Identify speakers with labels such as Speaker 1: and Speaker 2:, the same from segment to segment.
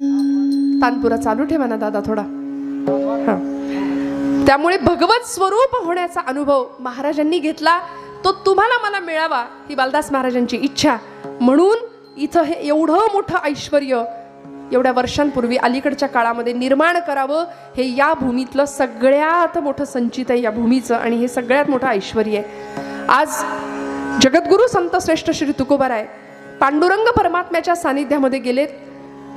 Speaker 1: तानपुरा चालू ठेवा ना दादा थोडा. हा, त्यामुळे भगवत स्वरूप होण्याचा अनुभव महाराजांनी घेतला, तो तुम्हाला मला मिळावा ही बालदास महाराजांची इच्छा. म्हणून इथं हे एवढं मोठं ऐश्वर्य एवढ्या वर्षांपूर्वी अलीकडच्या काळामध्ये निर्माण करावं, हे या भूमीतलं सगळ्यात मोठं संचित आहे या भूमीचं, आणि हे सगळ्यात मोठं ऐश्वर्य आहे. आज जगद्गुरु संत श्रेष्ठ श्री तुकोबाराय पांडुरंग परमात्म्याच्या सानिध्यामध्ये गेलेत.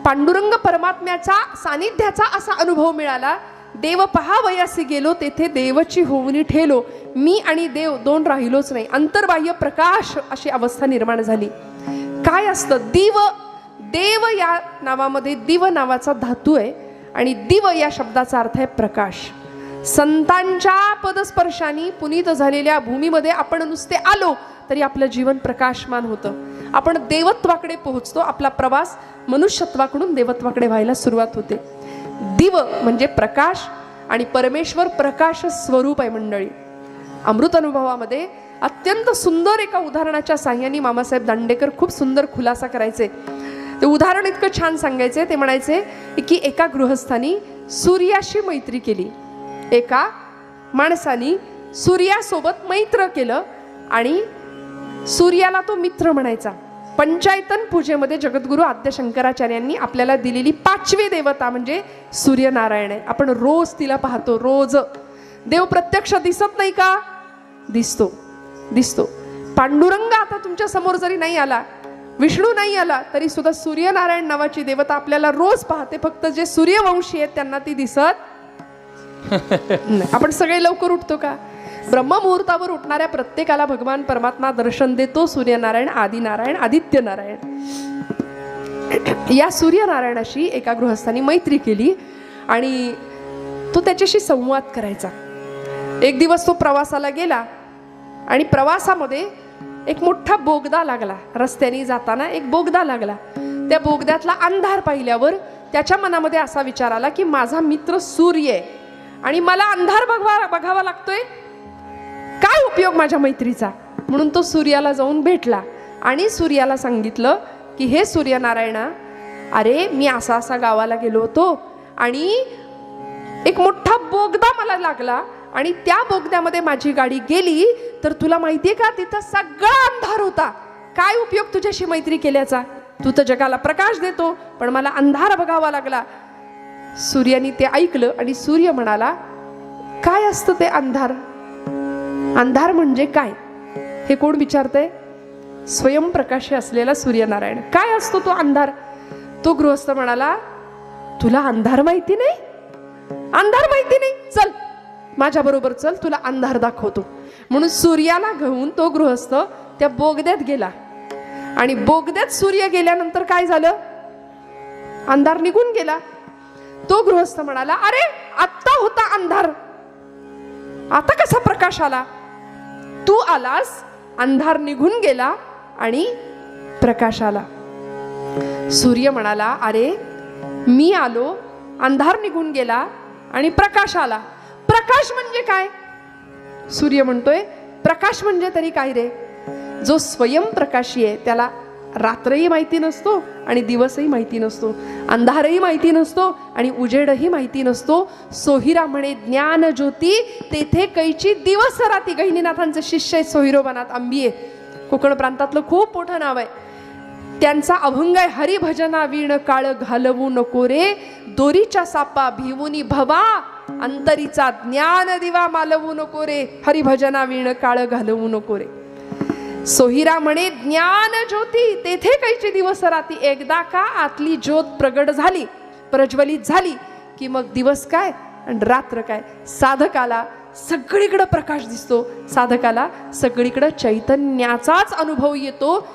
Speaker 1: पांडुरंग परमात्म्याचा सानिध्याचा असा अनुभव मिळाला, देव पहावयासी गेलो तेथे देवची होऊनी ठेलो, मी आणि देव दोन राहिलोच नाही, अंतर्बाह्य प्रकाश अशी अवस्था निर्माण झाली. काय असतं दिव? देव या नावामध्ये दिव नावाचा धातू आहे, आणि दिव या शब्दाचा अर्थ आहे प्रकाश. संतांच्या पदस्पर्शाने पुनीत झालेल्या भूमीमध्ये आपण नुसते आलो तरी आपलं जीवन प्रकाशमान होतं. आपण देवत्वाकडे पोहोचतो. आपला प्रवास मनुष्यत्वाकडून देवत्वाकडे व्हायला सुरुवात होते. दिव म्हणजे प्रकाश, आणि परमेश्वर प्रकाश स्वरूप आहे मंडळी. अमृत अनुभवामध्ये अत्यंत सुंदर एका उदाहरणाच्या साह्याने मामासाहेब दांडेकर खूप सुंदर खुलासा करायचे. ते उदाहरण इतकं छान सांगायचे. ते म्हणायचे की एका गृहस्थानी सूर्याशी मैत्री केली. एका माणसानी सूर्यासोबत मैत्र केलं आणि सूर्याला तो मित्र म्हणायचा. पंचायतन पूजेमध्ये जगद्गुरु आद्य शंकराचार्यांनी आपल्याला दिलेली 5वी देवता म्हणजे सूर्यनारायण आहे. आपण रोज तिला पाहतो. रोज देव प्रत्यक्ष दिसत नाही का? दिसतो, दिसतो. पांडुरंग आता तुमच्या समोर जरी नाही आला, विष्णू नाही आला, तरी सुद्धा सूर्यनारायण नावाची देवता आपल्याला रोज पाहते. फक्त जे सूर्यवंशी आहेत त्यांना ती दिसत नाही. आपण सगळे लवकर उठतो का? ब्रह्ममुहूर्तावर उठणाऱ्या प्रत्येकाला भगवान परमात्मा दर्शन देतो. सूर्यनारायण, आदिनारायण, आदित्य नारायण. या सूर्यनारायणाशी एका गृहस्थानी मैत्री केली आणि तो त्याच्याशी संवाद करायचा. एक दिवस तो प्रवासाला गेला आणि प्रवासामध्ये एक मोठा बोगदा लागला. रस्त्याने जाताना एक बोगदा लागला. त्या बोगद्यातला अंधार पाहिल्यावर त्याच्या मनामध्ये असा विचार आला की माझा मित्र सूर्य आहे आणि मला अंधार बघावा लागतोय, काय उपयोग माझ्या मैत्रीचा? म्हणून तो सूर्याला जाऊन भेटला आणि सूर्याला सांगितलं की हे सूर्यनारायणा, अरे मी असा असा गावाला गेलो होतो आणि एक मोठा बोगदा मला लागला आणि त्या बोगद्यामध्ये माझी गाडी गेली, तर तुला माहितीये का तिथं सगळा अंधार होता. काय उपयोग तुझ्याशी मैत्री केल्याचा? तू तर जगाला प्रकाश देतो, पण मला अंधार बघावा लागला. सूर्याने ते ऐकलं आणि सूर्य म्हणाला, काय असतं ते अंधार? अंधार म्हणजे काय? हे कोण विचारतंय? स्वयंप्रकाशी असलेला सूर्यनारायण. काय असतो तो अंधार? तो गृहस्थ म्हणाला, तुला अंधार माहिती नाही? अंधार माहिती नाही? चल माझ्या बरोबर चल, तुला अंधार दाखवतो. म्हणून सूर्याला घेऊन तो गृहस्थ त्या बोगद्यात गेला आणि बोगद्यात सूर्य गेल्यानंतर काय झालं? अंधार निघून गेला. तो गृहस्थ म्हणाला, अरे आत्ता होता अंधार, आता कसा प्रकाश आला? तू आलास, अंधार निघून गेला आणि प्रकाश आला. सूर्य म्हणाला, अरे मी आलो, अंधार निघून गेला आणि प्रकाश आला. प्रकाश म्हणजे काय? सूर्य म्हणतोय, प्रकाश म्हणजे तरी काय रे? जो स्वयंप्रकाशी आहे त्याला रात्रही माहिती नसतो आणि दिवसही माहिती नसतो, अंधारही माहिती नसतो आणि उजेडही माहिती नसतो. सोहिरा म्हणे ज्ञान ज्योती तेथे कैची दिवस राती. गहिनीनाथांचे शिष्य आहेत सोहिरोबानाथ आंबिये, कोकण प्रांतातलं खूप मोठं नाव आहे. त्यांचा अभंग आहे, हरिभजना वीण काळ घालवू नको रे, दोरीच्या सापा भिवुनी भवा, अंतरीचा ज्ञान दिवा मालवू नको रे, हरिभजना वीण काळ घालवू नको रे. सोहिरा म्हणे ज्ञान ज्योती तेथे कैची दिवस राती. एकदा का आतली ज्योत प्रगट झाली, प्रज्वलित झाली की मग दिवस काय आणि रात्र काय. साधकाला सगळीकडे प्रकाश दिसतो, साधकाला सगळीकडे चैतन्याचाच अनुभव येतो.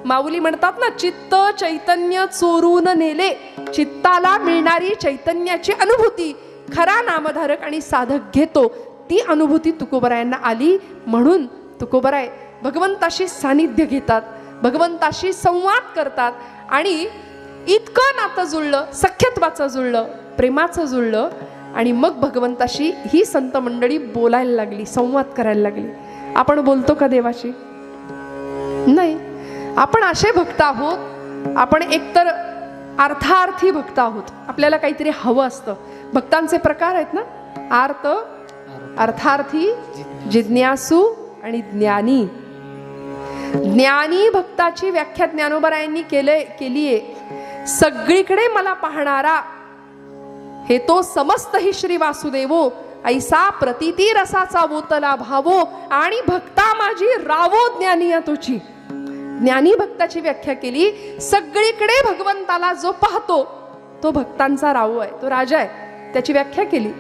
Speaker 1: माऊली म्हणतात ना, चित्त चैतन्य चोरून नेले. चित्ताला मिळणारी चैतन्याची अनुभूती खरा नामधारक आणि साधक घेतो. ती अनुभूती तुकोबरायांना आली. म्हणून तुकोबराय भगवंताशी सानिध्य घेतात, भगवंताशी संवाद करतात आणि इतकं नातं जुळलं, सख्यत्वाचं जुळलं, प्रेमाचं जुळलं आणि मग भगवंताशी ही संत मंडळी बोलायला लागली, संवाद करायला लागली. आपण बोलतो का देवाशी? नाही. आपण असे भक्त आहोत, आपण एकतर अर्थार्थी भक्त आहोत. आपल्याला काहीतरी हवं असतं. भक्तांचे प्रकार आहेत ना, आर्त, अर्थार्थी, जिज्ञासू आणि ज्ञानी. ज्ञानी भक्ताची व्याख्या ज्ञानोबरायांनी केलीये. सगळीकडे मला पाहणारा हे तो समस्त हि श्री वासुदेवो, ऐसा प्रतीती रसाचा बोतला भावो, आणि भक्ता माझी रावो ज्ञानी तुझी. ज्ञानी भक्ताची व्याख्या केली, सगळीकडे भगवंताला जो पाहतो तो भक्तांचा रावो आहे, तो राजा आहे. त्याची व्याख्या केली.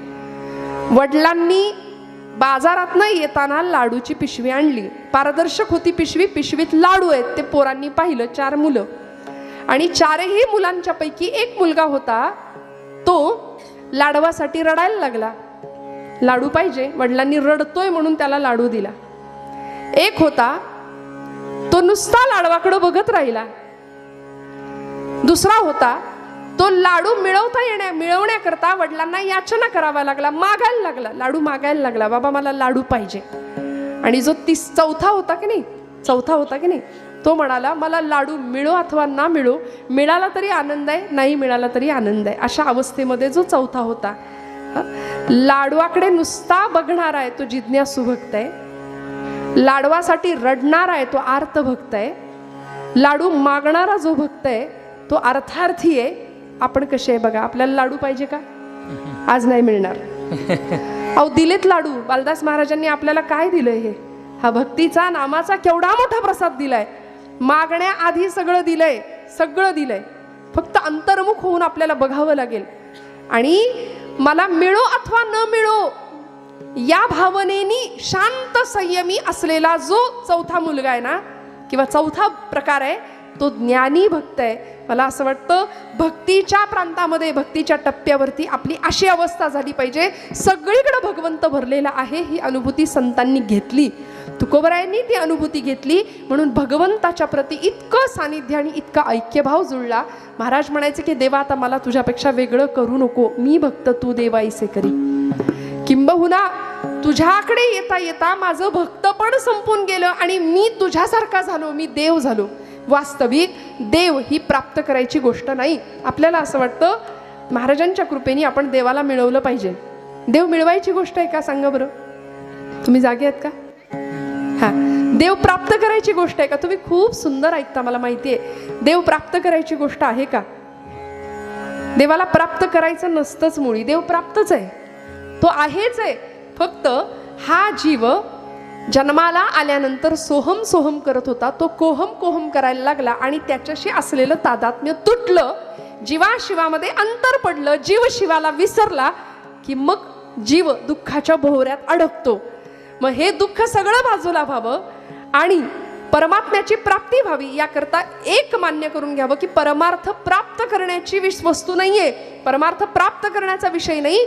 Speaker 1: वडिलांनी बाजारातनं येताना लाडूची पिशवी आणली. पारदर्शक होती पिशवी, पिशवीत लाडू आहेत. ते पोरांनी पाहिलं, 4 मुलं, आणि 4ही मुलांच्या पैकी एक मुलगा होता, तो लाडवासाठी रडायला लागला. लाडू पाहिजे, वडिलांनी रडतोय म्हणून त्याला लाडू दिला. एक होता, तो नुसता लाडवाकडे बघत राहिला. दुसरा होता, तो लाडू मिळवण्याकरता वडिलांना याचना करावा लागला, मागायला लागला, लाडू मागायला लागला, बाबा मला लाडू पाहिजे. आणि जो चौथा होता की नाही, तो म्हणाला मला लाडू मिळो अथवा ना मिळो, मिळाला तरी आनंद आहे, नाही मिळाला तरी आनंद आहे. अशा अवस्थेमध्ये जो चौथा होता, लाडवाकडे नुसता बघणारा आहे तो जिज्ञासू भक्त आहे. लाडवासाठी रडणारा आहे तो आर्त भक्त आहे. लाडू मागणारा जो भक्त आहे तो अर्थार्थी आहे. आपण कसे आहे बघा, आपल्याला लाडू पाहिजे का? आज नाही मिळणार. अहो दिलेत लाडू. बालदास महाराजांनी आपल्याला काय दिलंय? हे हा भक्तीचा नामाचा केवढा मोठा प्रसाद दिलाय. मागण्याआधी सगळं दिलंय. फक्त अंतर्मुख होऊन आपल्याला बघावं लागेल. आणि मला मिळो अथवा न मिळो या भावनेनी शांत संयमी असलेला जो चौथा मुलगा आहे ना, किंवा चौथा प्रकार आहे, तो ज्ञानी भक्त आहे. मला असं वाटतं भक्तीच्या प्रांतामध्ये, भक्तीच्या टप्प्यावरती आपली अशी अवस्था झाली पाहिजे, सगळीकडे भगवंत भरलेला आहे ही अनुभूती संतांनी घेतली. तुकोबरायांनी ती अनुभूती घेतली, म्हणून भगवंताच्या प्रती इतकं सानिध्य आणि इतका ऐक्यभाव जुळला. महाराज म्हणायचे की देवा आता मला तुझ्यापेक्षा वेगळं करू नको, मी भक्त तू देवाईसे करी. किंबहुना तुझ्याकडे येता येता माझं भक्त पण संपून गेलं आणि मी तुझ्यासारखा झालो, मी देव झालो. वास्तविक देव ही प्राप्त करायची गोष्ट नाही. आपल्याला असं वाटतं महाराजांच्या कृपेने आपण देवाला मिळवलं पाहिजे. देव मिळवायची गोष्ट आहे का? सांगा बरं, तुम्ही जागे आहेत का? हा, देव प्राप्त करायची गोष्ट आहे का? तुम्ही खूप सुंदर ऐकता, मला माहिती आहे. देव प्राप्त करायची गोष्ट आहे का? देवाला प्राप्त करायचं नसतंच मुळी. देव प्राप्तच आहे, तो आहेच आहे. फक्त हा जीव जन्माला आल्यानंतर सोहम सोहम करत होता, तो कोहम कोहम करायला लागला आणि त्याच्याशी असलेलं तादात्म्य तुटलं. जीवाशिवामध्ये अंतर पडलं, जीव शिवाला विसरला की मग जीव दुःखाच्या भोवऱ्यात अडकतो. मग हे दुःख सगळं बाजूला व्हावं आणि परमात्म्याची प्राप्ती व्हावी याकरता एक मान्य करून घ्यावं की परमार्थ प्राप्त करण्याची वस्तू नाहीये, परमार्थ प्राप्त करण्याचा विषय नाही.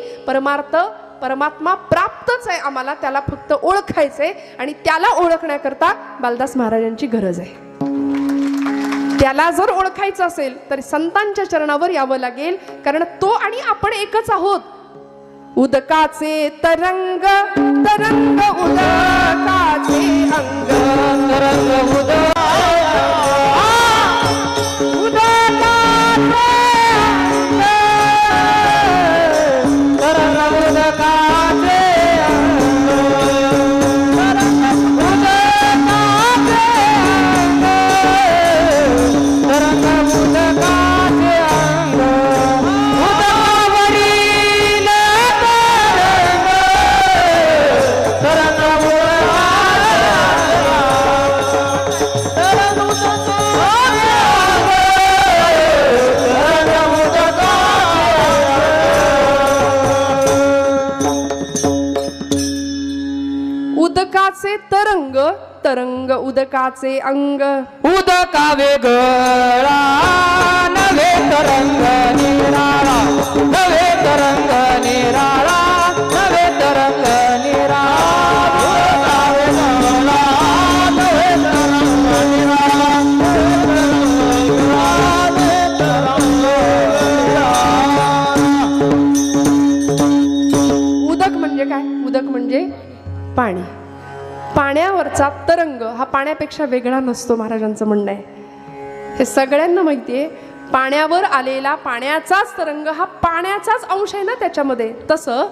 Speaker 1: परमात्मा प्राप्तच आहे आम्हाला, त्याला फक्त ओळखायचंय आणि त्याला ओळखण्याकरता बालदास महाराजांची गरज आहे. त्याला जर ओळखायचं असेल तर संतांच्या चरणावर यावं लागेल, कारण तो आणि आपण एकच आहोत. उदकाचे तरंग तरंग उदकाचे अंग तरंग तरंग तरंग उदकाचे अंग
Speaker 2: उदका वेगळा नवे तरंग निराळा नवे तरंग निराळा नवे तरंग निराळा नवे तरंग निराळा
Speaker 1: उदक म्हणजे काय? उदक म्हणजे पाणी. पाण्यावरचा तरंग हा पाण्यापेक्षा वेगळा नसतो, महाराजांचं म्हणणं आहे. हे सगळ्यांना माहिती आहे. पाण्यावर आलेला पाण्याचाच तरंग हा पाण्याचाच अंश आहे ना त्याच्यामध्ये. तसं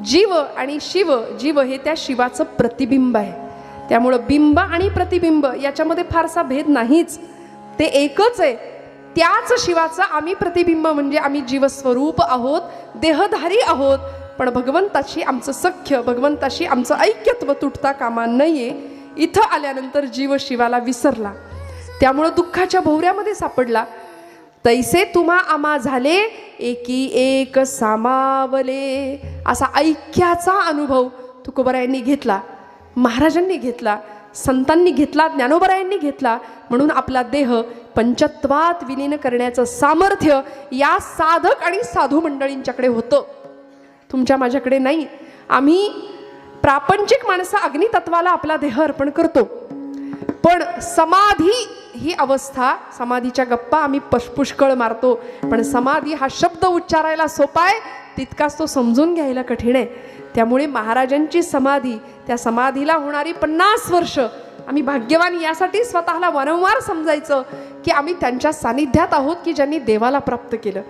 Speaker 1: जीव आणि शिव, जीव हे त्या शिवाचं प्रतिबिंब आहे. त्यामुळं बिंब आणि प्रतिबिंब याच्यामध्ये फारसा भेद नाहीच, ते एकच आहे. त्याच शिवाचं आम्ही प्रतिबिंब म्हणजे आम्ही जीवस्वरूप आहोत, देहधारी आहोत. पण भगवंताशी आमचं सख्य, भगवंताशी आमचं ऐक्यत्व तुटता कामा नये. इथं आल्यानंतर जीव शिवाला विसरला, त्यामुळं दुःखाच्या भोवऱ्यामध्ये सापडला. तैसे तुम्हा आम्हा झाले एकी एक सामावले, असा ऐक्याचा अनुभव तुकोबरायांनी घेतला, महाराजांनी घेतला, संतांनी घेतला, ज्ञानोबरायांनी घेतला. म्हणून आपला देह पंचत्वात विलीन करण्याचं सामर्थ्य या साधक आणि साधू मंडळींच्याकडे होतं, तुमच्या माझ्याकडे नाही. आम्ही प्रापंचिक माणसं अग्नितत्वाला आपला देह अर्पण करतो, पण समाधी ही अवस्था, समाधीच्या गप्पा आम्ही पुष्कळ मारतो, पण समाधी हा शब्द उच्चारायला सोपा आहे, तितकाच तो समजून घ्यायला कठीण आहे. त्यामुळे महाराजांची समाधी, त्या समाधीला होणारी 50 वर्ष आम्ही भाग्यवान यासाठी स्वतःला वारंवार समजायचं की आम्ही त्यांच्या सानिध्यात आहोत की ज्यांनी देवाला प्राप्त केलं.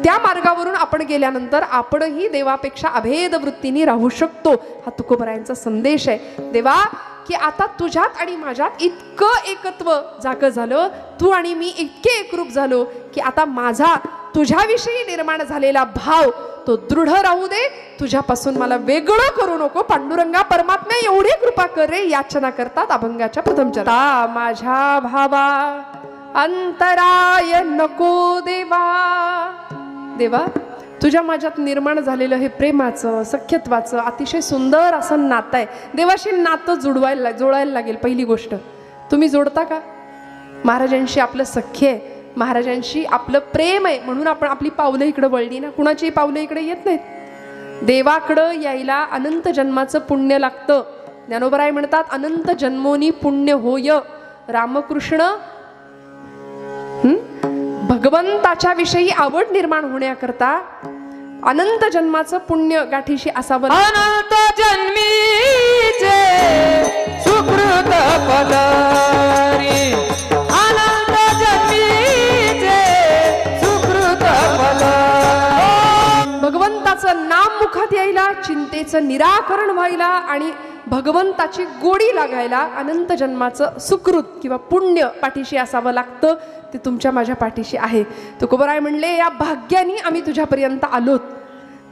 Speaker 1: त्या मार्गावरून आपण गेल्यानंतर आपणही देवापेक्षा अभेद वृत्तीने राहू शकतो, हा तुकोबरायांचा संदेश आहे. देवा, की आता तुझ्यात आणि माझ्यात इतकं एकत्व जागं झालं, तू आणि मी इतके एकरूप झालो की आता माझा तुझ्याविषयी निर्माण झालेला भाव तो दृढ राहू दे, तुझ्यापासून मला वेगळं करू नको. पांडुरंगा परमात्म्या एवढी कृपा कर रे, याचना करतात अभंगाच्या प्रथम चरणात. माझ्या भावा अंतराय नको देवा, देवा तुझ्या माझ्यात निर्माण झालेलं हे प्रेमाचं, सख्यत्वाचं अतिशय सुंदर असं नातं आहे. देवाशी नातं जोडायला लागेल. पहिली गोष्ट, तुम्ही जोडता का? महाराजांशी आपलं सख्य आहे, महाराजांशी आपलं प्रेम आहे, म्हणून आपण आपली पावलं इकडं वळली ना. कुणाची पावलं इकडे येत नाहीत. देवाकडं यायला अनंत जन्माचं पुण्य लागतं. ज्ञानोबराय म्हणतात, अनंत जन्मोनी पुण्य होय. रामकृष्ण भगवंताच्या विषयी आवड निर्माण होण्याकरता अनंत जन्माचं पुण्य गाठीशी असावं.
Speaker 2: अनंत जन्मीचे सुकृत फल रे, अनंत जन्मीचे सुकृत फल.
Speaker 1: भगवंताचं नाम मुखात यायला, चिंतेचं निराकरण व्हायला आणि भगवंताची गोडी लागायला अनंत जन्माचं सुकृत किंवा पुण्य पाठीशी असावं लागतं. ते तुमच्या माझ्या पाठीशी आहे. तुकोबराय म्हणले, या भाग्याने आम्ही तुझ्यापर्यंत आलोत.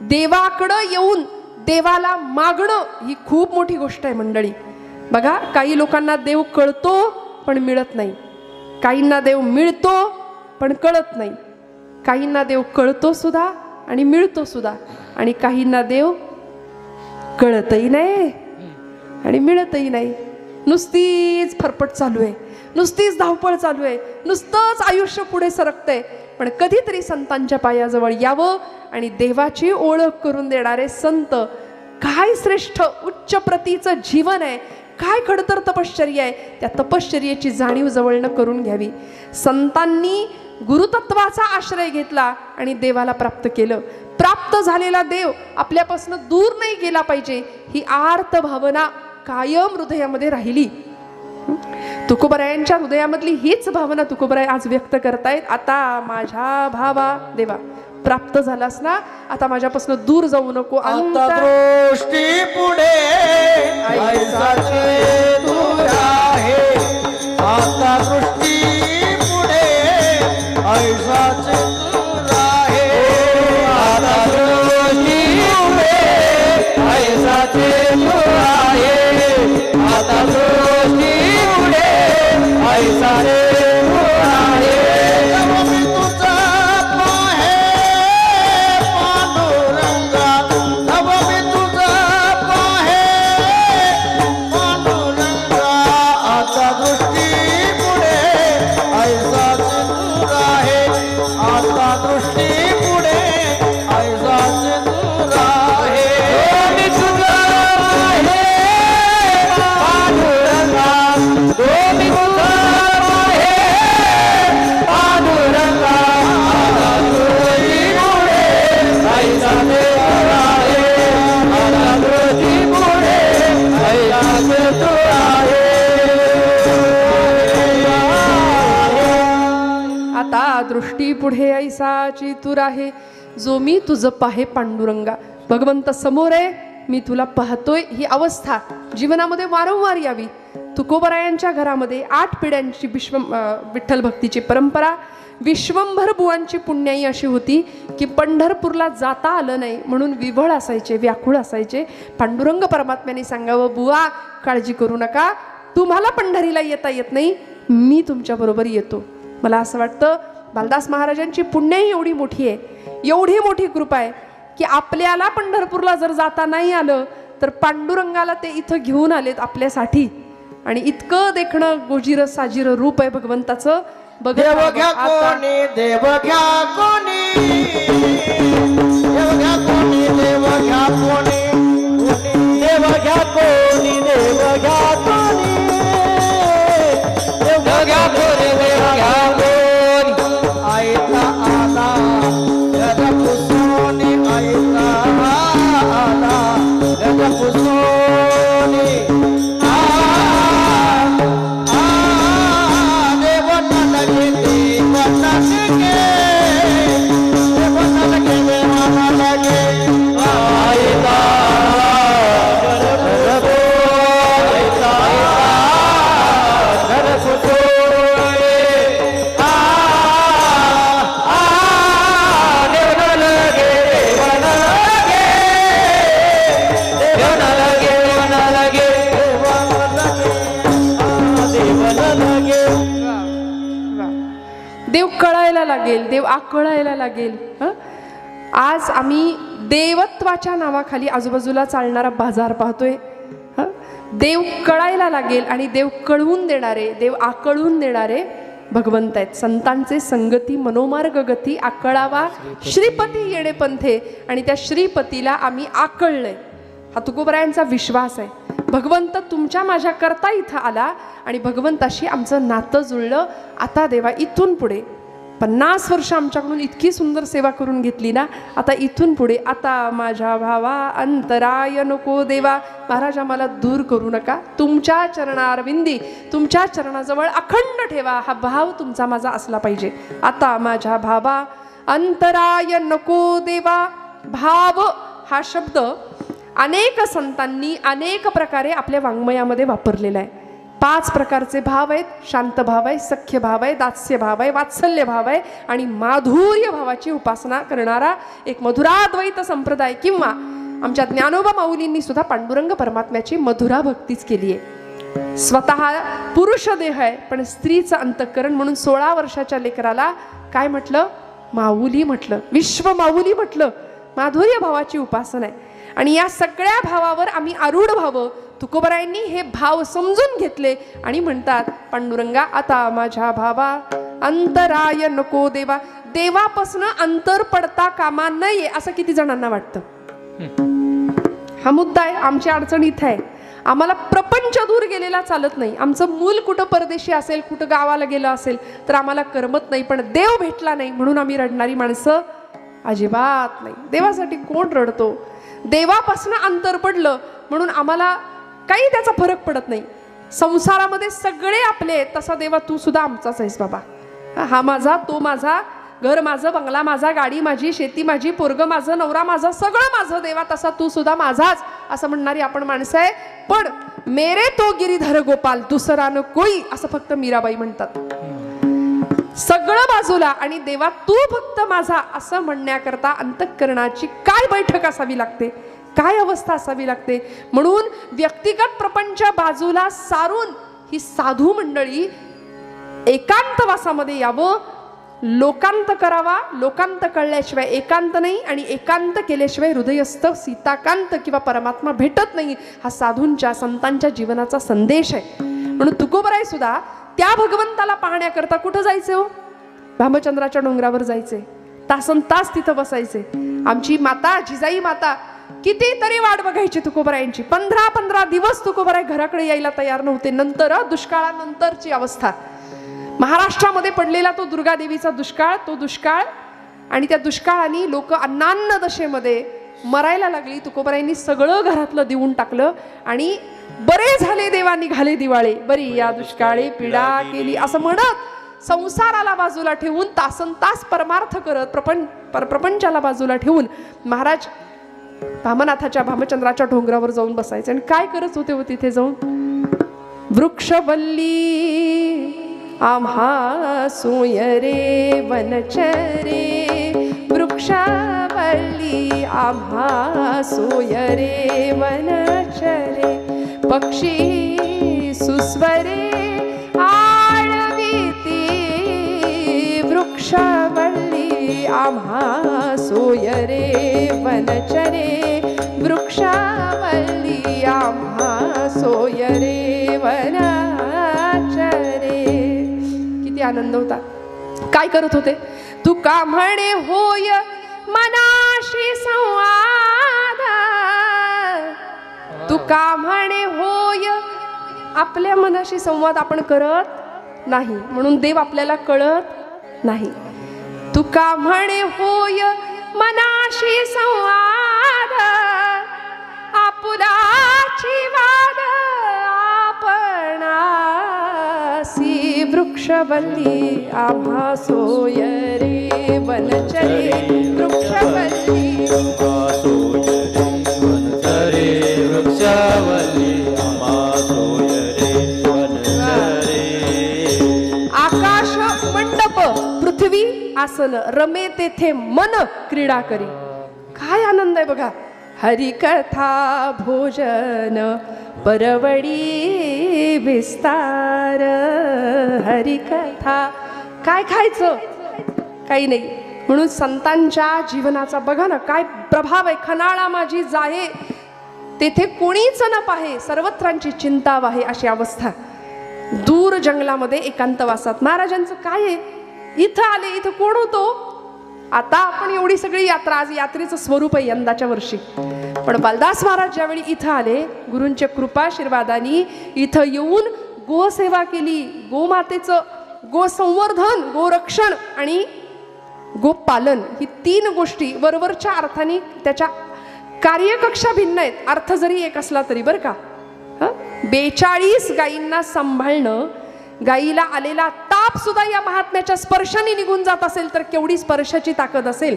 Speaker 1: देवाकडं येऊन देवाला मागणं ही खूप मोठी गोष्ट आहे मंडळी. बघा, काही लोकांना देव कळतो पण मिळत नाही, काहींना देव मिळतो पण कळत नाही, काहींना देव कळतो सुद्धा आणि मिळतो सुद्धा, आणि काहींना देव कळतही नाही आणि मिळतही नाही. नुसतीच फरफट चालू आहे, नुसतीच धावपळ चालू आहे, नुसतंच आयुष्य पुढे सरकतंय. पण कधीतरी संतांच्या पायाजवळ यावं आणि देवाची ओळख करून देणारे संत, काय श्रेष्ठ उच्च प्रतीचं जीवन आहे, काय खडतर तपश्चर्या आहे, त्या तपश्चर्येची जाणीव जवळनं करून घ्यावी. संतांनी गुरुतत्वाचा आश्रय घेतला आणि देवाला प्राप्त केलं. प्राप्त झालेला देव आपल्यापासून दूर नाही गेला पाहिजे, ही आर्त भावना कायम हृदयामध्ये राहिली. तुकोबरायांच्या हृदयामधली हीच भावना तुकोबराय आज व्यक्त करतायत. आता माझ्या भावा, देवा प्राप्त झालास ना, आता माझ्यापासून दूर जाऊ नको.
Speaker 2: आता दृष्टी पुढे ऐसाचे दूर आहे, आता दृष्टी पुढे ऐसाचे दूर आहे, आता दृष्टी पुढे ऐसाचे दूर आहे, आता दृष्टी पुढे ऐसाचे दूर आहे. मी तुझा पाहे पांडुरंगा, तव मी तुझा पाहे पांडुरंगा, आता दृष्टी पुढे
Speaker 1: दृष्टी पुढे ऐसाची तू राहे, जो मी तुझं पाहे पांडुरंगा. भगवंत समोर आहे, मी तुला पाहतोय, ही अवस्था जीवनामध्ये वारंवार यावी. तुकोबरायांच्या घरामध्ये 8 पिढ्यांची विठ्ठल भक्तीची परंपरा. विश्वंभर बुवांची पुण्याई अशी होती की पंढरपूरला जाता आलं नाही म्हणून विव्हळ असायचे, व्याकुळ असायचे. पांडुरंग परमात्म्याने सांगावं, बुवा काळजी करू नका, तुम्हाला पंढरीला येता येत नाही, मी तुमच्या बरोबर येतो. मला असं वाटतं बालदास महाराजांची पुण्याई एवढी मोठी आहे, एवढी मोठी कृपा आहे की आपल्याला पंढरपूरला जर जाता नाही आलं तर पांडुरंगाला ते इथं घेऊन आलेत आपल्यासाठी. आणि इतकं देखणं गोजिर साजिर रूप आहे भगवंताचं.
Speaker 2: देव घ्या कोणी, देव घ्या कोणी, देव घ्या कोणी, देव घ्या कोणी, देव घ्या कोणी, देव घ्या कोणी, देव घ्या कोणी, देव घ्या कोणी. आईचा आला गज पुसोनी, आईचा आला गज पुसोनी.
Speaker 1: देव कळायला लागेल, देव आकळायला लागेल. आज आम्ही देवत्वाच्या नावाखाली आजूबाजूला चालणारा बाजार पाहतोय. देव कळायला लागेल आणि देव कळवून देणारे, देव आकळून देणारे भगवंत आहेत. संतांचे संगती मनोमार्ग गती आकळावा श्रीपती येणे पंथे. आणि त्या श्रीपतीला आम्ही आकळलंय, हा तुकोबरायांचा विश्वास आहे. भगवंत तुमच्या माझ्या करता इथं आला आणि भगवंताशी आमचं नातं जुळलं. आता देवा इथून पुढे 50 वर्ष आमच्याकडून इतकी सुंदर सेवा करून घेतली ना, आता इथून पुढे आता माझ्या भावा अंतराय नको देवा. महाराज आम्हाला दूर करू नका, तुमच्या चरणारविंदी, तुमच्या चरणाजवळ अखंड ठेवा, हा भाव तुमचा माझा असला पाहिजे. आता माझ्या भावा अंतराय नको देवा. भाव हा शब्द अनेक संतांनी अनेक प्रकारे आपल्या वाङ्मयामध्ये वापरलेला आहे. 5 प्रकारचे भाव आहेत. शांत भाव आहे, सख्य भाव आहे, दास्य भाव आहे, वात्सल्य भाव आहे आणि माधुर्य भावाची उपासना करणारा एक मधुराद्वैत संप्रदाय. किंवा आमच्या ज्ञानोबा माऊलींनी सुद्धा पांडुरंग परमात्म्याची मधुरा भक्तीच केली आहे. स्वतः पुरुष देह आहे पण स्त्रीचं अंतःकरण म्हणून 16 वर्षाच्या लेकराला काय म्हटलं? माऊली म्हटलं, विश्व माऊली म्हटलं. माधुर्य भावाची उपासना आहे. आणि या सगळ्या भावावर आम्ही आरूढ व्हावं. तुकोबरायांनी हे भाव समजून घेतले आणि म्हणतात, पांडुरंगा आता माझ्या भावा अंतराय नको देवा. देवापासून अंतर पडता कामा नये असं किती जणांना वाटतं? हा मुद्दा आहे. आमची अडचण इथं आहे. आम्हाला प्रपंच दूर गेलेला चालत नाही. आमचं मूल कुठं परदेशी असेल, कुठं गावाला गेलं असेल तर आम्हाला करमत नाही. पण देव भेटला नाही म्हणून आम्ही रडणारी माणसं अजिबात नाही. देवासाठी कोण रडतो? देवापासून अंतर पडलं म्हणून आम्हाला काही त्याचा फरक पडत नाही. संसारामध्ये सगळे आपले, तसा देवा तू सुद्धा आमचाच आहेस बाबा. हा माझा, तो माझा, घर माझं, बंगला माझा, गाडी माझी, शेती माझी, पोरग माझं, नवरा माझा, सगळं माझं देवा, तसा तू सुद्धा माझाच असं म्हणणारी आपण माणसं आहे. पण मेरे तो गिरीधर गोपाल दुसरा न कोई असं फक्त मीराबाई म्हणतात. सगळं बाजूला आणि देवा तू फक्त माझा असं म्हणण्याकरता अंतःकरणाची काय बैठक असावी लागते, काय अवस्था असावी लागते. म्हणून व्यक्तिगत प्रपंच बाजूला सारून ही साधू मंडळी एकांतवासामध्ये यावं, लोकांत करावा. लोकांत कळल्याशिवाय एकांत नाही आणि एकांत केल्याशिवाय हृदयस्थ सीताकांत किंवा परमात्मा भेटत नाही. हा साधूंच्या संतांच्या जीवनाचा संदेश आहे. म्हणून तुकोबराय सुद्धा त्या भगवंताला पाहण्याकरता कुठं जायचे हो? भामचंद्राच्या डोंगरावर जायचे, तासन तास तिथं बसायचे. आमची माता जिजाई माता कितीतरी वाट बघायची तुकोबरायांची. 15 दिवस तुकोबराय घराकडे यायला तयार नव्हते. नंतर दुष्काळानंतरची अवस्था, महाराष्ट्रामध्ये पडलेला तो दुर्गा देवीचा दुष्काळ, तो दुष्काळ आणि त्या दुष्काळाने लोक अन्नान्न दशेमध्ये मरायला लागली. तुकोबरायांनी सगळं घरातलं देऊन टाकलं आणि बरे झाले देवा निघाले दिवाळे, बरी या दुष्काळी पीडा केली असं म्हणत संसाराला बाजूला ठेवून तासन तास परमार्थ करत प्रपंचाला बाजूला ठेवून महाराज भामनाथाच्या भामचंद्राच्या डोंगरावर जाऊन बसायचे. आणि काय करत होते तिथे जाऊन? वृक्षवल्ली आम्हा सोयरे वनचरे, वृक्षवल्ली आम्हा सोयरे वनचरे, पक्षी सुस्वरे आळविती, वृक्षवल्ली आम्हा सोयरे वनचरे, वृक्षवल्ली आम्हा सोयरे वनचरे. किती आनंद होता. काय करत होते? तुका म्हणे होय मनाशी संवाद, तुका म्हणे होय. आपल्या मनाशी संवाद आपण करत नाही म्हणून देव आपल्याला कळत नाही. तुका म्हणे होय मनाशी संवाद, आपुलाची वाद आपणासी, वृक्षवल्ली आम्हा सोयरे वनचरे, वृक्षवल्ली
Speaker 2: आम्हा सोयरे वनचरे, वृक्षवल्ली आम्हा सोयरे वनचरे.
Speaker 1: आकाश मंडप पृथ्वी आसन, रमे तेथे मन क्रीडा करी. काय आनंद आहे बघा. हरिकथा भोजन परवडी विस्तार, हरिकथा. काय खायचं? काही नाही. म्हणून संतांच्या जीवनाचा बघा ना काय प्रभाव आहे. खनाळा माझी जाये तेथे कोणीच न पाहे, सर्वत्रांची चिंता वाहे, अशी अवस्था. दूर जंगलामध्ये एकांतवासात महाराजांचं काय आहे? इथं आले, इथं कोण होतो? आता आपण एवढी सगळी यात्रा, आज यात्रेचं स्वरूप आहे यंदाच्या वर्षी, पण बालदास महाराज ज्यावेळी इथं आले, गुरूंच्या कृपाशीर्वादाने इथं येऊन गोसेवा केली. गोमातेचं गोसंवर्धन, गोरक्षण आणि गोपालन ही तीन गोष्टी वरवरच्या अर्थाने त्याच्या कार्यकक्षा भिन्न आहेत. अर्थ जरी एक असला तरी बरं का. 42 गायींना सांभाळणं, गायीला आलेला ताप सुद्धा या महात्म्याच्या स्पर्शाने निघून जात असेल तर केवढी स्पर्शाची ताकद असेल.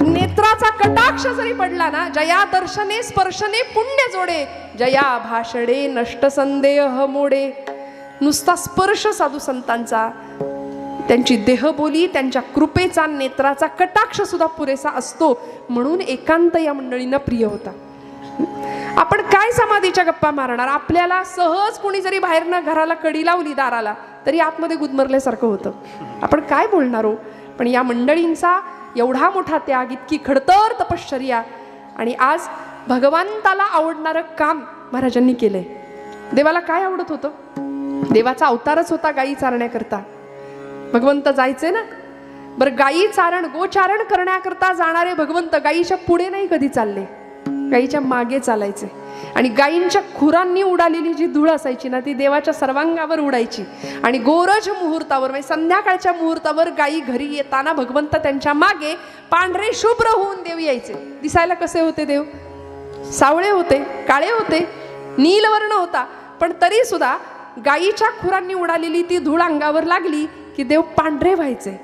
Speaker 1: नेत्राचा कटाक्ष जरी पडला ना, जया दर्शने स्पर्शने पुण्य जोडे, जया भाषणे नष्ट संदेह मोडे. नुसता स्पर्श साधू संतांचा, त्यांची देहबोली, त्यांच्या कृपेचा, नेत्राचा कटाक्ष सुद्धा पुरेसा असतो. म्हणून एकांत या मंडळींना प्रिय होता. आपण काय समाधीच्या गप्पा मारणार? आपल्याला सहज कोणी जरी बाहेरनं घराला कडी लावली दाराला तरी आतमध्ये गुदमरल्यासारखं होतं. आपण काय बोलणार हो? पण या मंडळींचा एवढा मोठा त्याग, इतकी खडतर तपश्चर्या, आणि आज भगवंताला आवडणारं काम महाराजांनी केलंय. देवाला काय आवडत होतं? देवाचा अवतारच होता गायी चारण्याकरता. भगवंत जायचे ना, बरं गायी चारण, गोचारण करण्याकरता जाणारे भगवंत गायीच्या पुढे नाही कधी चालले, गायीच्या मागे चालायचे. आणि गायींच्या खुरांनी उडालेली जी धूळ असायची ना, ती देवाच्या सर्वांगावर उडायची. आणि गोरज मुहूर्तावर, म्हणजे संध्याकाळच्या मुहूर्तावर गायी घरी येताना भगवंत त्यांच्या मागे पांढरे शुभ्र होऊन देव यायचे. दिसायला कसे होते देव? सावळे होते, काळे होते, नीलवर्ण होता, पण तरी सुद्धा गायीच्या खुरांनी उडालेली ती धूळ अंगावर लागली की देव पांढरे व्हायचे.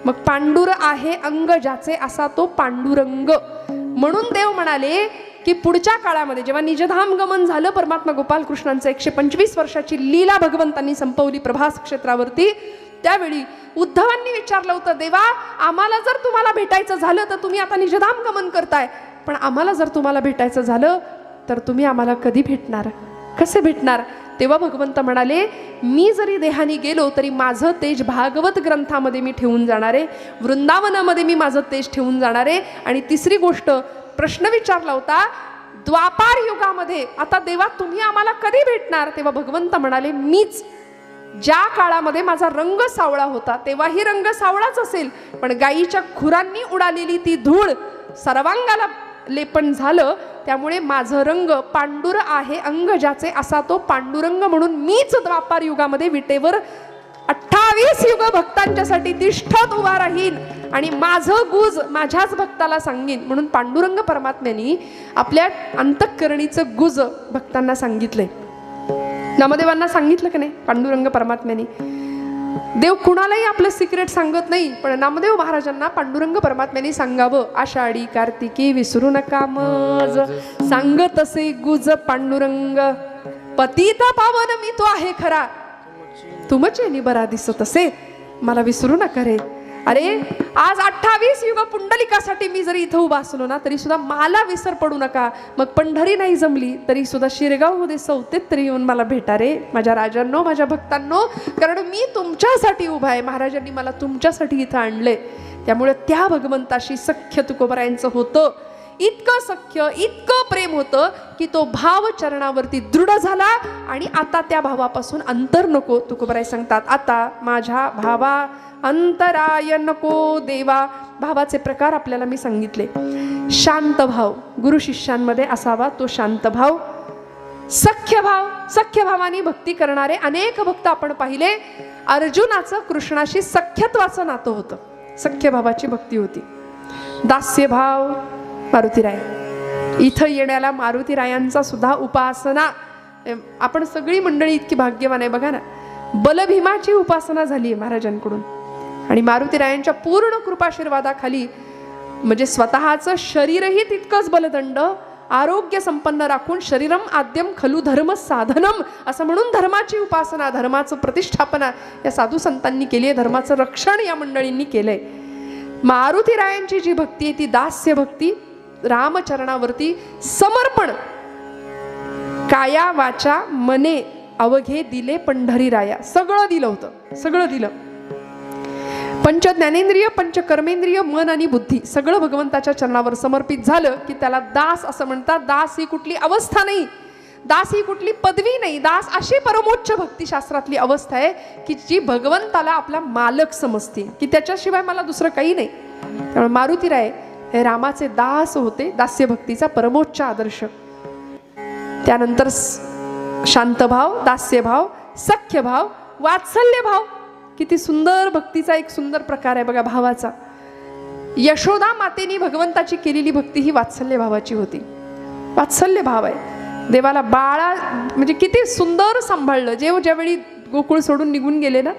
Speaker 1: मग पांडुर आहे अंग ज्याचे, असा तो पांडुरंग. म्हणून देव म्हणाले की पुढच्या काळामध्ये जेव्हा निजधाम गमन झालं, परमात्मा गोपाल कृष्णांचं 125 वर्षाची लीला भगवंतांनी संपवली प्रभास क्षेत्रावरती, त्यावेळी उद्धवांनी विचारलं होतं, देवा आम्हाला जर तुम्हाला भेटायचं झालं तर तुम्ही आता निजधाम गमन करताय, पण आम्हाला जर तुम्हाला भेटायचं झालं तर तुम्ही आम्हाला कधी भेटणार, कसे भेटणार? तेव्हा भगवंत म्हणाले, मी जरी देहानी गेलो तरी माझं तेज भागवत ग्रंथामध्ये मी ठेवून जाणार आहे, वृंदावनामध्ये मी माझं तेज ठेवून जाणार आहे. आणि तिसरी गोष्ट, प्रश्न विचारला होता द्वापार युगामध्ये, आता देवा तुम्ही आम्हाला कधी भेटणार? तेव्हा भगवंत म्हणाले, मीच ज्या काळामध्ये माझा रंग सावळा होता तेव्हाही रंग सावळाच असेल, पण गायीच्या खुरांनी उडालेली ती धूळ सर्वांगाला लेपन झालं, त्यामुळे माझं रंग पांडुर आहे अंग ज्याचे, असा तो पांडुरंग. म्हणून मीच द्वापार युगामध्ये विटेवर 28 युग भक्तांच्यासाठी तिष्ठत उभा राहीन आणि माझं गुज माझ्याच भक्ताला सांगीन. म्हणून पांडुरंग परमात्म्यानी आपल्या अंतःकरणीचं गुज भक्तांना सांगितलंय. नामदेवांना सांगितलं की नाही पांडुरंग परमात्म्यानी? देव कुणालाही आपलं सिक्रेट सांगत नाही, पण नामदेव महाराजांना पांडुरंग परमात्म्याने सांगावं, आषाढी कार्तिकी विसरू नका मज, सांगत असे गुज पांडुरंग, पतिता पावन मी तो आहे खरा, तुमचे बरा दिसत असे मला विसरू नका रे. अरे आज 28 युग पुंडलिकासाठी मी जरी इथं उभा असलो ना तरी सुद्धा मला विसर पडू नका. मग पंढरी नाही जमली तरी सुद्धा शिरगावमध्ये सौतेत तरी येऊन मला भेटा रे माझ्या राजांनो, माझ्या भक्तांनो, कारण मी तुमच्यासाठी उभा आहे. महाराजांनी मला तुमच्यासाठी इथं आणले. त्यामुळे त्या भगवंताशी सख्य तुकोबरायांचं होतं. इतकं सख्य, इतकं प्रेम होतं की तो भाव चरणावरती दृढ झाला आणि आता त्या भावापासून अंतर नको. तुकोबराय सांगतात, आता माझ्या भावा अंतराय नको देवा. भावाचे प्रकार आपल्याला मी सांगितले. शांत भाव गुरु शिष्यांमध्ये असावा, तो शांत भाव. सख्य भाव, सख्य भावाने भक्ती करणारे अनेक भक्त आपण पाहिले. अर्जुनाचं कृष्णाशी सख्यत्वाचं नातं होतं, सख्य भावाची भक्ती होती. दास्य भाव मारुतीराय, इथं येण्याला मारुतीरायांचा सुद्धा उपासना, आपण सगळी मंडळी इतकी भाग्यवान आहे बघा ना. बलभीमाची उपासना झाली महाराजांकडून आणि मारुतीरायांच्या पूर्ण कृपाशीर्वादाखाली म्हणजे स्वतःचं शरीरही तितकंच बलदंड, आरोग्य संपन्न राखून शरीरम आद्यम खलु धर्म साधनम असं म्हणून धर्माची उपासना, धर्माचं प्रतिष्ठापना या साधू संतांनी केली आहे. धर्माचं रक्षण या मंडळींनी केलंय. मारुतीरायांची जी भक्ती आहे ती दास्य भक्ती, रामचरणावरती समर्पण. काया वाचा मने अवघे दिले पंढरीराया, सगळं दिलं होतं, सगळं दिलं. पंच ज्ञानेंद्रिय, पंच कर्मेंद्रिय, मन आणि बुद्धी सगळं भगवंताच्या चरणावर समर्पित झालं की त्याला दास असं म्हणतात. दास ही कुठली अवस्था नाही, दास ही कुठली पदवी नाही. दास अशी परमोच्च भक्तिशास्त्रातली अवस्था आहे की जी भगवंताला आपला मालक समजते, की त्याच्याशिवाय मला दुसरं काही नाही. त्यामुळे मारुतीराय हे रामाचे दास होते, दास्य भक्तीचा परमोच्च आदर्श. त्यानंतर शांतभाव, दास्यभाव, सख्यभाव, वात्सल्यभाव. किती सुंदर भक्तीचा एक सुंदर प्रकार आहे बघा भावाचा. यशोदा मातेनी भगवंताची केलेली भक्ती ही वात्सल्य भावाची होती. वात्सल्य भाव आहे. देवाला बाळा म्हणजे किती सुंदर सांभाळलं. ज्यावेळी गोकुळ सोडून निघून गेले ना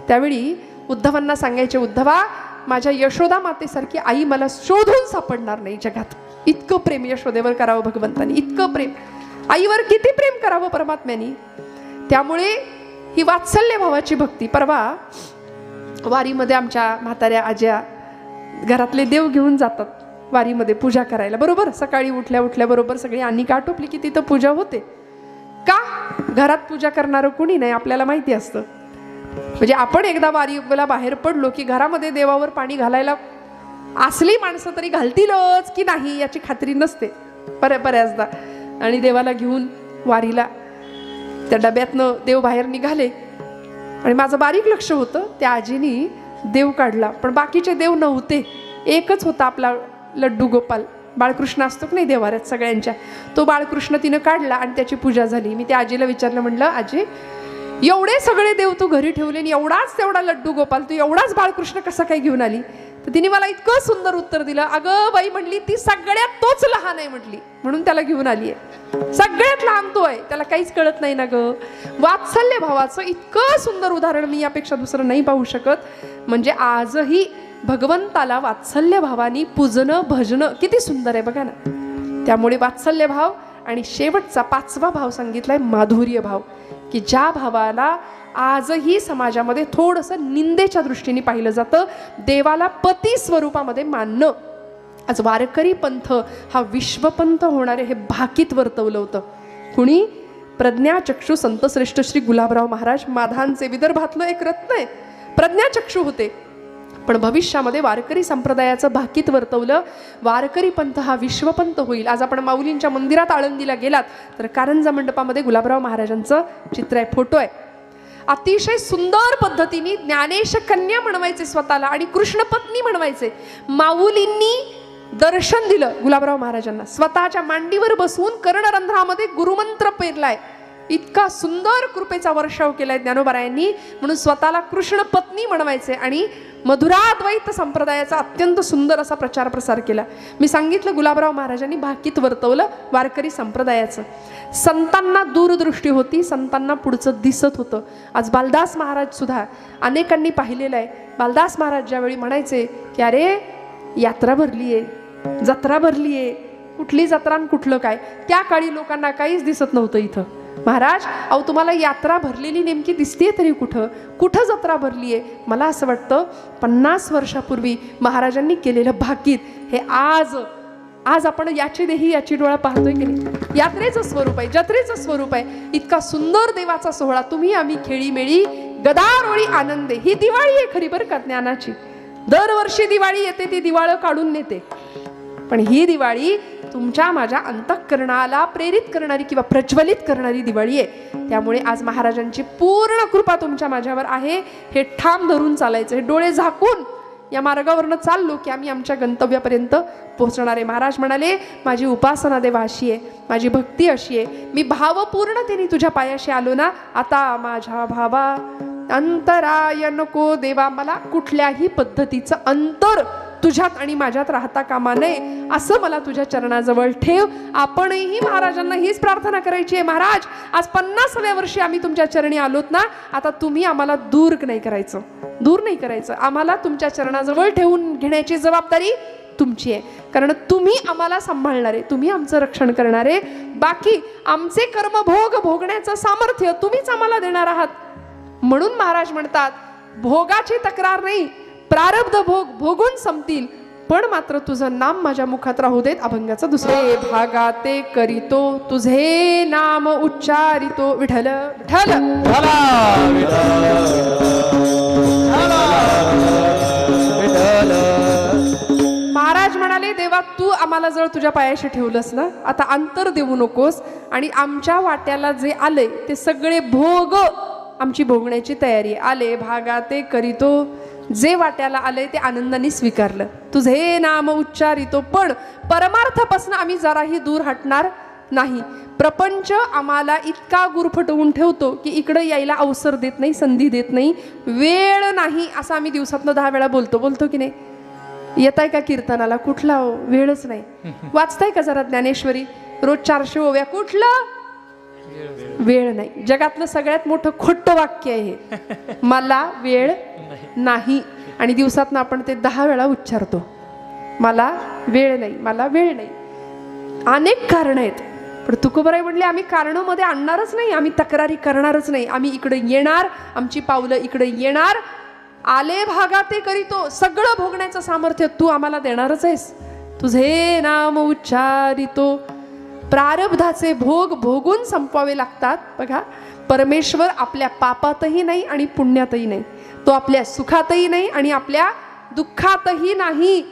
Speaker 1: त्यावेळी उद्धवांना सांगायचे, उद्धवा माझ्या यशोदा मातेसारखी आई मला शोधून सापडणार नाही जगात. इतकं प्रेम यशोदेवर करावं भगवंतानी, इतकं प्रेम. आईवर किती प्रेम करावं परमात्म्यानी. त्यामुळे ही वात्सल्य भावाची भक्ती. परवा वारीमध्ये आमच्या म्हाताऱ्या आज्या घरातले देव घेऊन जातात वारीमध्ये पूजा करायला. बरोबर सकाळी उठल्या बरोबर सगळी अन्निका आटोपली की तिथं पूजा होते. का? घरात पूजा करणारं कोणी नाही आपल्याला माहिती असतं. म्हणजे आपण एकदा वारीला बाहेर पडलो की घरामध्ये देवावर पाणी घालायला असली माणसं तरी घालतीलच की नाही याची खात्री नसते बऱ्याचदा. आणि देवाला घेऊन वारीला त्या डब्यातनं देव बाहेर निघाले आणि माझं बारीक लक्ष होतं त्या आजीनी देव काढला, पण बाकीचे देव नव्हते. एकच होता आपला लड्डू गोपाल, बाळकृष्ण असतो की नाही देवाऱ्यात सगळ्यांच्या, तो बाळकृष्ण तिनं काढला आणि त्याची पूजा झाली. मी त्या आजीला विचारलं, म्हणलं आजी एवढे सगळे देव तू घरी ठेवले आणि एवढाच तेवढा लड्डू गोपाल, तू एवढाच बाळकृष्ण कसा काय घेऊन आली? तर तिने मला इतकं सुंदर उत्तर दिलं, अगं बाई म्हणली ती सगळ्यात तोच लहान आहे म्हटली, म्हणून त्याला घेऊन आली आहे. सगळ्यात लहान तो आहे, त्याला काहीच कळत नाही ना ग. वात्सल्य भावाचं इतकं सुंदर उदाहरण मी यापेक्षा दुसरं नाही पाहू शकत. म्हणजे आजही भगवंताला वात्सल्य भावानी पूजणं भजणं किती सुंदर आहे बघा ना. त्यामुळे वात्सल्य भाव आणि शेवटचा 5वा भाव सांगितलाय माधुर्य भाव, की ज्या भावाला आजही समाजामध्ये थोडंसं निंदेच्या दृष्टीने पाहिलं जातं. देवाला पती स्वरूपामध्ये मानणं. आज वारकरी पंथ हा विश्वपंथ होणारे हे भाकीत वर्तवलं होतं. कुणी? प्रज्ञाचक्षू संतश्रेष्ठ श्री गुलाबराव महाराज, माधांचे विदर्भातलं एक रत्न आहे, प्रज्ञाचक्षू होते. पण भविष्यामध्ये वारकरी संप्रदायाचं भाकीत वर्तवलं. वारकरी पंथ हा विश्वपंथ होईल. आज आपण माऊलींच्या मंदिरात आळंदीला गेलात तर कारंजा मंडपामध्ये गुलाबराव महाराजांचं चित्र आहे, फोटो आहे. अतिशय सुंदर पद्धतीने ज्ञानेश कन्या म्हणवायचे स्वतःला आणि कृष्णपत्नी म्हणवायचे. माऊलींनी दर्शन दिलं गुलाबराव महाराजांना. स्वतःच्या मांडीवर बसवून कर्णरंध्रामध्ये गुरुमंत्र पेरलाय. इतका सुंदर कृपेचा वर्षाव केलाय ज्ञानोबारायांनी, म्हणून स्वतःला कृष्ण पत्नी म्हणवायचे आणि मधुराद्वैत संप्रदायाचा अत्यंत सुंदर असा प्रचार प्रसार केला. मी सांगितलं गुलाबराव महाराजांनी भाकीत वर्तवलं वारकरी संप्रदायाचं. संतांना दूरदृष्टी होती, संतांना पुढचं दिसत होतं. आज बालदास महाराज सुद्धा अनेकांनी पाहिलेलं आहे. बालदास महाराज ज्यावेळी म्हणायचे की अरे यात्रा भरली आहे, जत्रा भरली आहे, कुठली जत्रा आणि कुठलं काय, त्या काळी लोकांना काहीच दिसत नव्हतं इथं. महाराज अहो तुम्हाला यात्रा भरलेली नेमकी दिसते तरी कुठं, कुठं जत्रा भरली आहे. मला असं वाटतं 50 वर्षापूर्वी महाराजांनी केलेलं भाकीत हे आज आपण याची देही याची डोळा पाहतोय की नाही. यात्रेचं स्वरूप आहे, जत्रेचं स्वरूप आहे. इतका सुंदर देवाचा सोहळा, तुम्ही आम्ही खेळीमेळी गदारोळी आनंदे. ही दिवाळी आहे खरी बरं का ज्ञानाची. दरवर्षी दिवाळी येते, ती दिवाळं काढून नेते, पण ही दिवाळी तुमच्या माझ्या अंतःकरणाला प्रेरित करणारी किंवा प्रज्वलित करणारी दिवाळी आहे. त्यामुळे आज महाराजांची पूर्ण कृपा तुमच्या माझ्यावर आहे. हे ठाम धरून चालायचं, हे डोळे झाकून या मार्गावरनं चाललो की आम्ही आमच्या गंतव्यापर्यंत पोहोचणार आहे. महाराज म्हणाले माझी उपासना देवा अशी आहे, माझी भक्ती अशी आहे, मी भावपूर्णतेने तुझ्या पायाशी आलो ना, आता माझ्या भावा अंतराय नको देवा. मला कुठल्याही पद्धतीचं अंतर तुझ्यात आणि माझ्यात राहता कामा नये, असं मला तुझ्या चरणाजवळ ठेव. आपणही महाराजांना हीच प्रार्थना करायची आहे. महाराज आज 50व्या वर्षी आम्ही तुमच्या चरणी आलोत ना, आता तुम्ही आम्हाला दूर नाही करायचं, दूर नाही करायचं. आम्हाला तुमच्या चरणाजवळ ठेवून घेण्याची जबाबदारी तुमची आहे, कारण तुम्ही आम्हाला सांभाळणारे, तुम्ही आमचं रक्षण करणारे. बाकी आमचे कर्म भोगण्याचं सामर्थ्य तुम्हीच आम्हाला देणार आहात. म्हणून महाराज म्हणतात भोगाची तक्रार नाही, प्रारब्ध भोगून संपतील, पण मात्र तुझं नाम माझ्या मुखात राहू देत. अभंगाचा दुसरे भागाते करीतो तुझे नाम उच्चारितो. विठ्ठल विठ्ठल महाराज म्हणाले देवा तू आम्हाला जर तुझ्या पायाशी ठेवलंस ना, आता अंतर देऊ नकोस आणि आमच्या वाट्याला जे आले ते सगळे भोग आमची भोगण्याची तयारी. आले भागाते करीतो, जे वाट्याला आले ते आनंदाने स्वीकारलं. तुझे नाम उच्चारितो, पण परमार्थापासून आम्ही जराही दूर हटणार नाही. प्रपंच आम्हाला इतका गुरफटवून ठेवतो की इकडं यायला अवसर देत नाही, संधी देत नाही, वेळ नाही. असं आम्ही दिवसातनं 10 वेळा बोलतो की नाही. येताय का कीर्तनाला? कुठला वेळच नाही. वाचताय का जरा ज्ञानेश्वरी? रोज 400 ओव्या, कुठलं वेळ नाही. जगातलं सगळ्यात मोठं खोटं वाक्य आहे हे, मला वेळ नाही. आणि दिवसातनं आपण ते 10 वेळा उच्चारतो, मला वेळ नाही, मला वेळ नाही. अनेक कारण आहेत, पण तुकोबाराय म्हणले आम्ही कारणं मध्ये आणणारच नाही, आम्ही तक्रारी करणारच नाही. आम्ही इकडे येणार, आमची पावलं इकडे येणार. आले भागाते करीतो, सगळं भोगण्याचं सामर्थ्य तू आम्हाला देणारच आहेस. तुझे नाम उच्चारितो. प्रारब्धाचे भोग भोगून संपवावे लागतात. बघा परमेश्वर आपल्या पापातही नाही आणि पुण्यातही नाही, तो आपल्या सुखातही नाही आणि आपल्या दुःखातही नाही.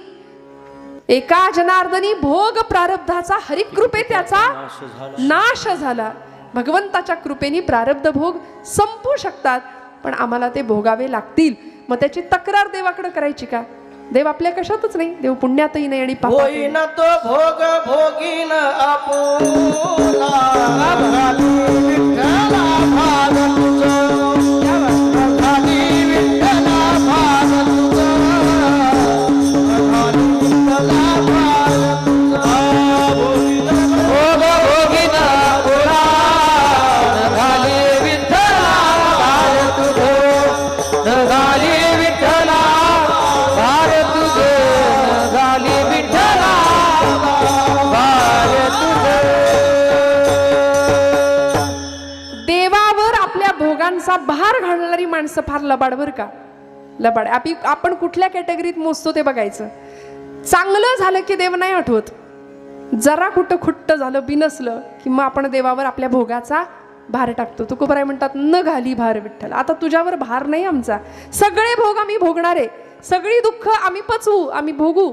Speaker 1: एका जनार्दनी भोग प्रारब्धाचा हरिकृपे त्याचा नाश झाला. भगवंताच्या कृपेने प्रारब्ध भोग संपू शकतात, पण आम्हाला ते भोगावे लागतील. मग त्याची तक्रार देवाकडे करायची का? देव आपल्या कशातच नाही, देव पुण्यातही नाही आणि पापातही नाही.
Speaker 2: तो भोग भोगीन आपुला घाली विठ्ठला भाग तुझं, घाली विठ्ठला भाग तुझं, घाली विठ्ठला भाग तुझं. भोग भोगीन आपुला घाली विठ्ठला भाग तुझं, घाली विठ्ठला भाग तुझं, घाली विठ्ठला भाग तुझं.
Speaker 1: देवावर आपल्या भोगांचा भार घालणारी माणसं फार लबाड बर का, लबाड. आपण कुठल्या कॅटेगरीत मोजतो ते बघायचं. चांगलं झालं की देव नाही आठवत, जरा कुठं खुट्ट झालं बिनसलं की मग आपण देवावर आपल्या भोगाचा भार टाकतो. तुकोबाराय म्हणतात न घाली भार विठ्ठल. आता तुझ्यावर भार नाही आमचा, सगळे भोग आम्ही भोगणार आहे, सगळी दुःख आम्ही पचवू, आम्ही भोगू,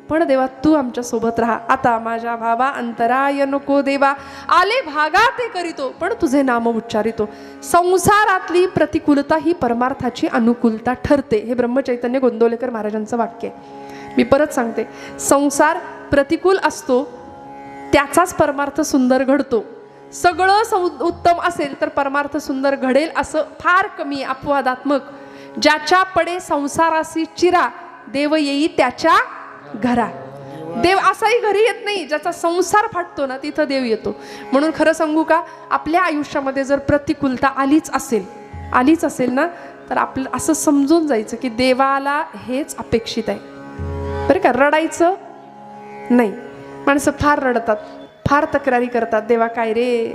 Speaker 1: पण देवा तू आमच्या सोबत राहा. आता माझ्या भावा अंतराय नको देवा. आले भागाते करीतो, पण तुझे नाम उच्चारितो. संसारातली प्रतिकूलता ही परमार्थाची अनुकूलता ठरते. हे ब्रह्मचैतन्य गोंदवलेकर महाराजांचं वाक्य आहे. मी परत सांगते, संसार प्रतिकूल असतो त्याचाच परमार्थ सुंदर घडतो. सगळं उत्तम असेल तर परमार्थ सुंदर घडेल असं फार कमी अपवादात्मक. ज्याच्या पडे संसारासी चिरा देव येई त्याच्या घरा. देव असाही घरी येत नाही, ज्याचा संसार फाटतो ना तिथं देव येतो. म्हणून खरं सांगू का, आपल्या आयुष्यामध्ये जर प्रतिकूलता आलीच असेल ना, तर आपलं असं समजून जायचं की देवाला हेच अपेक्षित आहे बरं का. रडायचं नाही. माणसं फार रडतात, फार तक्रारी करतात, देवा काय रे